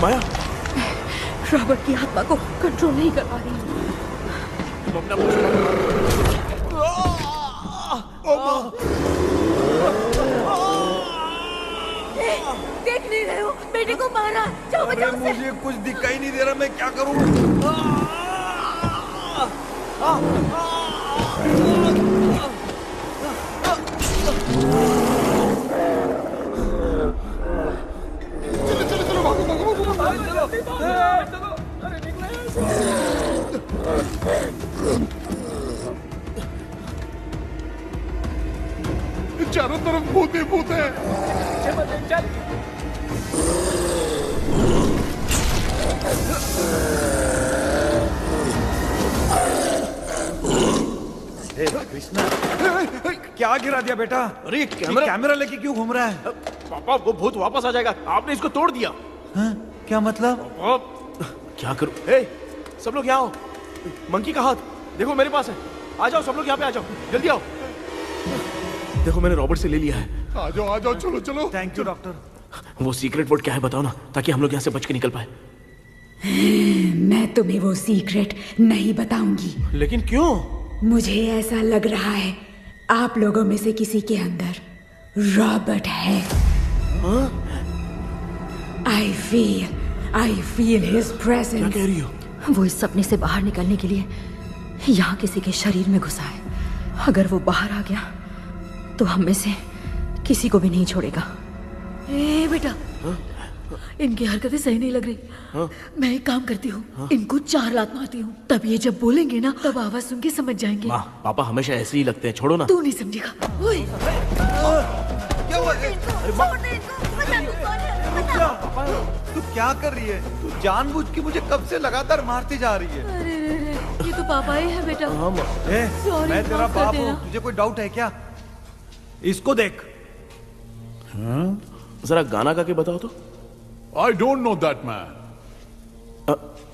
माया, रॉबर्ट की आत्मा को कंट्रोल नहीं कर पा रही हूँ। तुम अपना मुंह देख नहीं रहे हो? बेटे को मारा। जाओ अरे बचाओ उसे। मुझे कुछ दिखाई नहीं दे रहा, मैं क्या करूं? चारों तरफ भूत ही भूत है। कृष्णा, क्या गिरा दिया बेटा? अरे कैमरा लेके क्यों घूम रहा है? पापा, वो भूत वापस आ जाएगा। आपने इसको तोड़ दिया। हाँ? क्या मतलब? क्या करूं? हे, सब लोग यहाँ आओ। मंकी का हाथ देखो मेरे पास है। आ जाओ सब लोग, यहाँ पे आ जाओ, जल्दी आओ। देखो मैंने रॉबर्ट से ले लिया है। आ जाओ, चलो चलो। Thank you doctor. वो सीक्रेट वर्ड क्या है बताओ ना, ताकि हम लोग यहाँ से बच के निकल पाए। मैं तुम्हें वो सीक्रेट नहीं बताऊंगी। लेकिन क्यों? मुझे ऐसा लग रहा है आप लोगों में से किसी के अंदर रॉबर्ट है। I feel his presence. क्या कह रही हो? वो इस सपने से बाहर निकलने के लिए यहाँ किसी के शरीर में घुसा है। अगर वो बाहर आ गया तो हम में से किसी को भी नहीं छोड़ेगा। ए बेटा, इनकी हरकतें सही नहीं लग रही। मैं एक काम करती हूँ, इनको 4 लात मारती हूँ, तब ये जब बोलेंगे ना तब आवाज सुन के समझ जाएंगे। माँ, पापा हमेशा ऐसे ही लगते हैं, छोड़ो ना। तू नहीं समझेगा। ओए, क्या हुआ? तू क्या कर रही है? तू जानबूझ के मुझे कब से लगातार मारती जा रही है। अरे रे रे, ये तो पापा ही है बेटा। Sorry, मैं तेरा बाप हूँ, तुझे कोई डाउट है क्या? इसको देख। जरा गाना गा के बताओ तो। I don't know that man.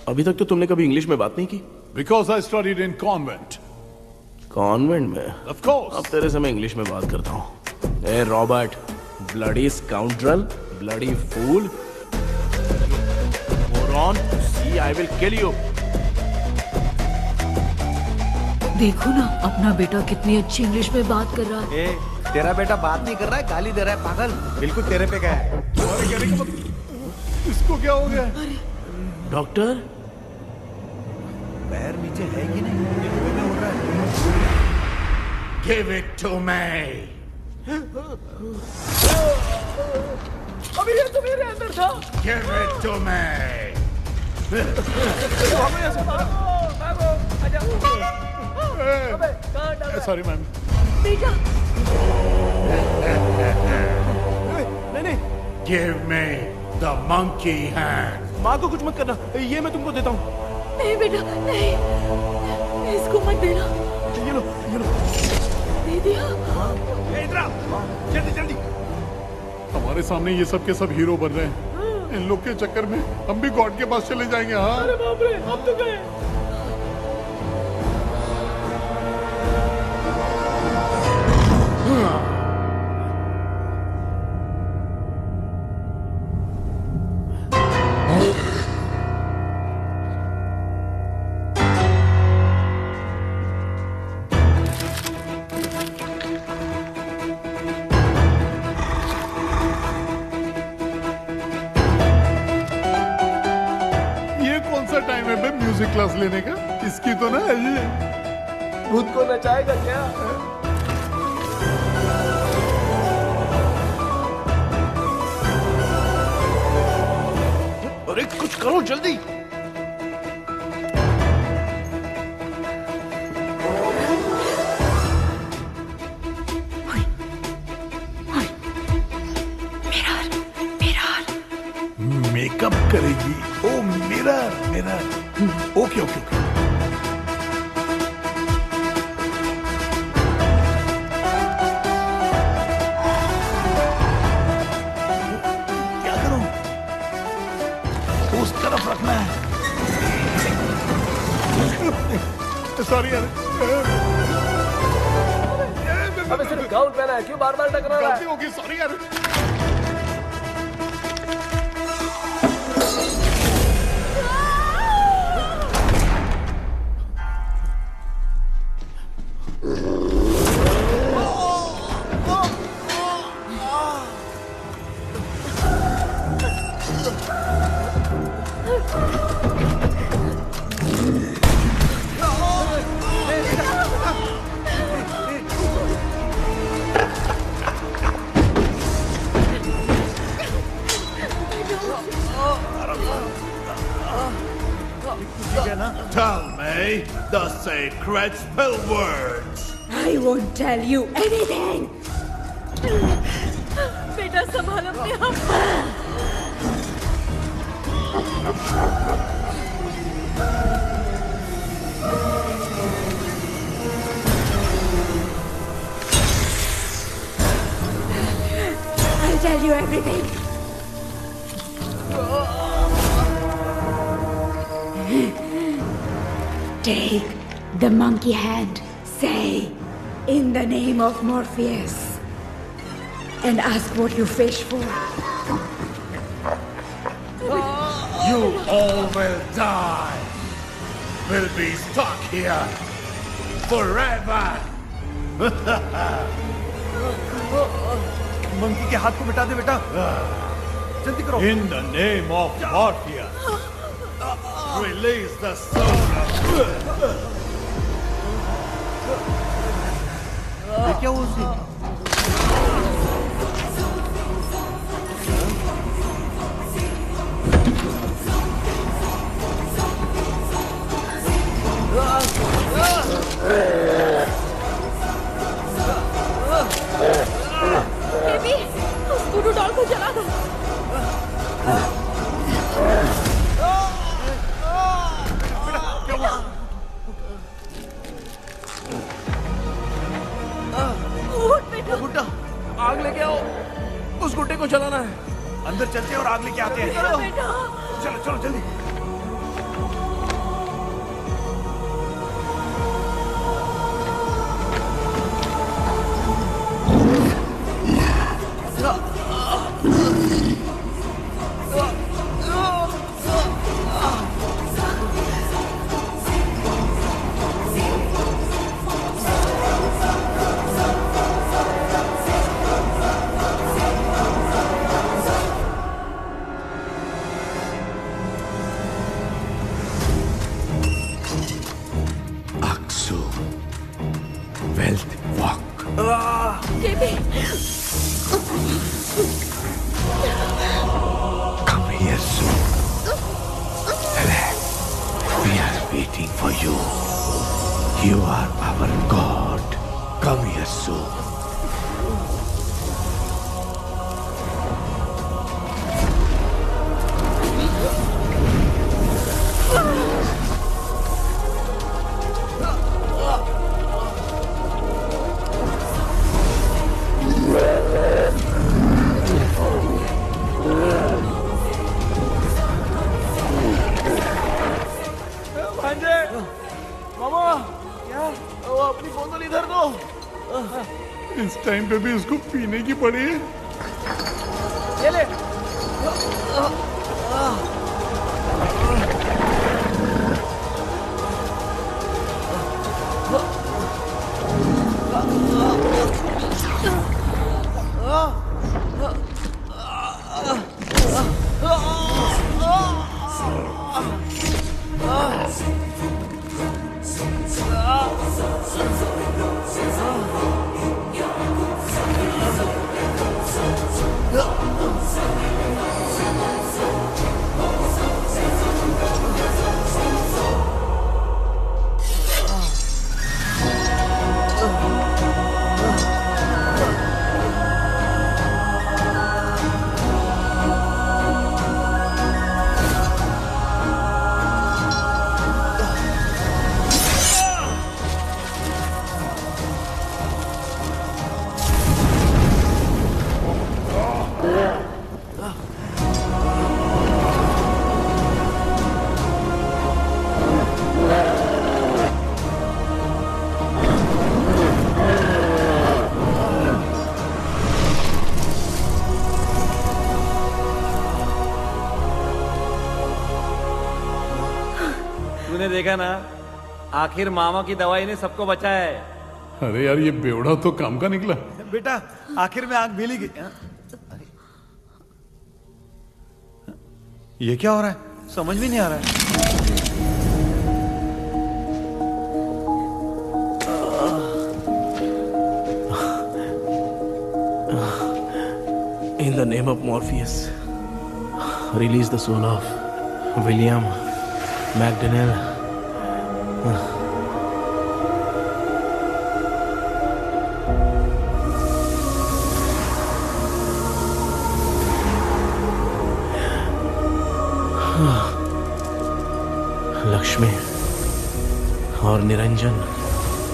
अभी तक तो तुमने कभी इंग्लिश में बात नहीं की। Because I studied in convent. Convent में? Of course. अब तेरे से मैं इंग्लिश में बात करता हूँ। ए Robert, bloody scoundrel, bloody fool, moron, see I will kill you. देखो ना, अपना बेटा कितनी अच्छी इंग्लिश में बात कर रहा है। तेरा बेटा बात नहीं कर रहा है, गाली दे रहा है, पागल। बिल्कुल तेरे पे गया है। इसको क्या हो गया? डॉक्टर, पैर नीचे है कि नहीं? ये मुंह में उड़ रहा है। Give it to me. अभी ये तो मेरे अंदर था। Give it to me. भागो, आ जाओ। Sorry ma'am. बेटा। नहीं। Give me the monkey hand. माँ को कुछ मत करना, ये मैं तुमको देता हूँ। नहीं बेटा, नहीं, इसको मत देना। ये लो। दे दिया। जल्दी। हमारे सामने ये सब के सब हीरो बन रहे हैं। इन लोग के चक्कर में हम भी गॉड के पास चले जाएंगे। हाँ। अरे बाप रे, हम तो गए। क्लास लेने का? इसकी तो ना भूत को नचाएगा क्या? अरे कुछ करो जल्दी। मेकअप करेगी। Oh mirror mirror. Okay okay okay. क्या करूं? उस तरफ रखना है। सॉरी यार। अबे सिर्फ गाउन पहना है, क्यों बार-बार टकरा रहा है? गलती होगी, सॉरी यार। Tell me the sacred spell words. I won't tell you anything. बेटा संभाल अपने आप। I'll tell you everything. Take the monkey hand, say, in the name of Morpheus, and ask what you fish for. You all will die. Will be stuck here forever. Monkey के हाथ को मिटा दे बेटा। जल्दी करो। In the name of Morpheus, release the soul of... ये क्या हुआ उसे? बेबी, उस गुरु डॉल को जला दो। गुड्डा, आग लेके आओ। उस गुड्डे को जलाना है। अंदर चलते हैं और आग लेके आते हैं। चलो चलो जल्दी। Come here soon. Relax. We are waiting for you. You are our God. Come here soon. इस टाइम पे भी उसको पीने की पड़ी है। ये ले। देखा ना, आखिर मामा की दवाई ने सबको बचाया है। अरे यार ये बेवड़ा तो काम का निकला। बेटा आखिर में आंख मिली गई। अरे ये क्या हो रहा है, समझ में नहीं आ रहा है। In the name of Morpheus, release the soul of William McDaniel. Lakshmi और Niranjan,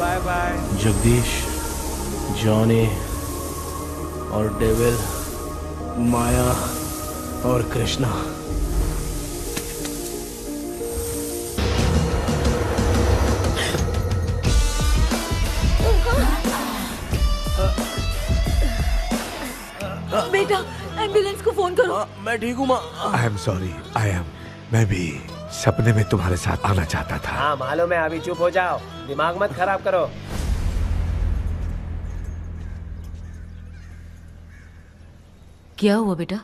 bye bye. Jagdish, Johnny और डेविल, माया और कृष्णा। बेटा एम्बुलेंस को फोन करो। मैं ठीक हूँ माँ। आई एम सॉरी, मैं भी सपने में तुम्हारे साथ आना चाहता था। हाँ मालूम है, अभी चुप हो जाओ, दिमाग मत खराब करो। क्या हुआ बेटा?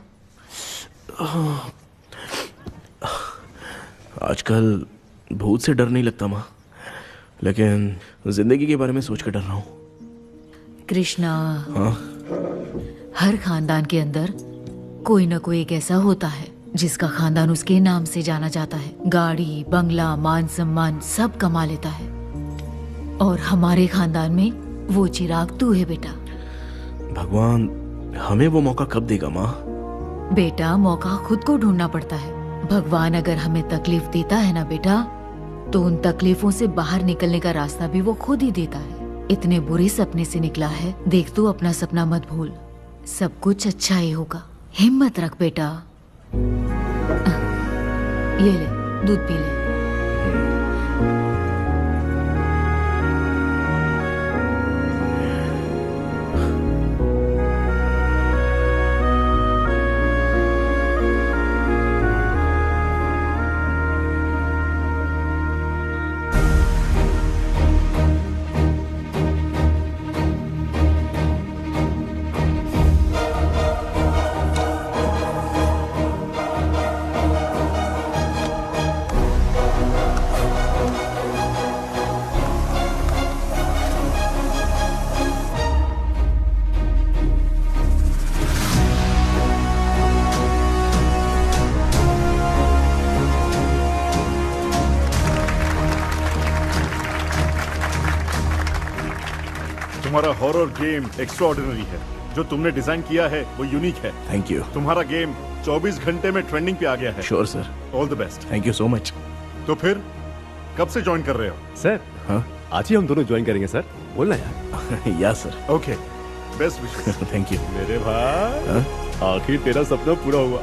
आजकल भूत से डर नहीं लगता माँ, लेकिन जिंदगी के बारे में सोच कर डर रहा हूँ। कृष्णा, हाँ? हर खानदान के अंदर कोई ना कोई एक ऐसा होता है जिसका खानदान उसके नाम से जाना जाता है। गाड़ी, बंगला, मान सम्मान सब कमा लेता है, और हमारे खानदान में वो चिराग तू है बेटा। भगवान हमें वो मौका कब देगा माँ? बेटा मौका खुद को ढूंढना पड़ता है। भगवान अगर हमें तकलीफ देता है ना बेटा, तो उन तकलीफों से बाहर निकलने का रास्ता भी वो खुद ही देता है। इतने बुरे सपने से निकला है, देख तू अपना सपना मत भूल, सब कुछ अच्छा ही होगा। हिम्मत रख बेटा। ये ले दूध पी ले। तुम्हारा हॉरर गेम एक्स्ट्राऑर्डिनरी है। जो तुमने डिजाइन किया है वो यूनिक है। Thank you. तुम्हारा गेम 24 घंटे में ट्रेंडिंग पे आ गया है। Sure sir. All the best. Thank you so much. तो फिर कब से ज्वाइन कर रहे हो? सर हाँ? आज ही हम दोनों ज्वाइन करेंगे सर। बोलना यार। या sir. Okay, best wishes. Thank you मेरे भाई, आखिर तेरा सपना पूरा हुआ।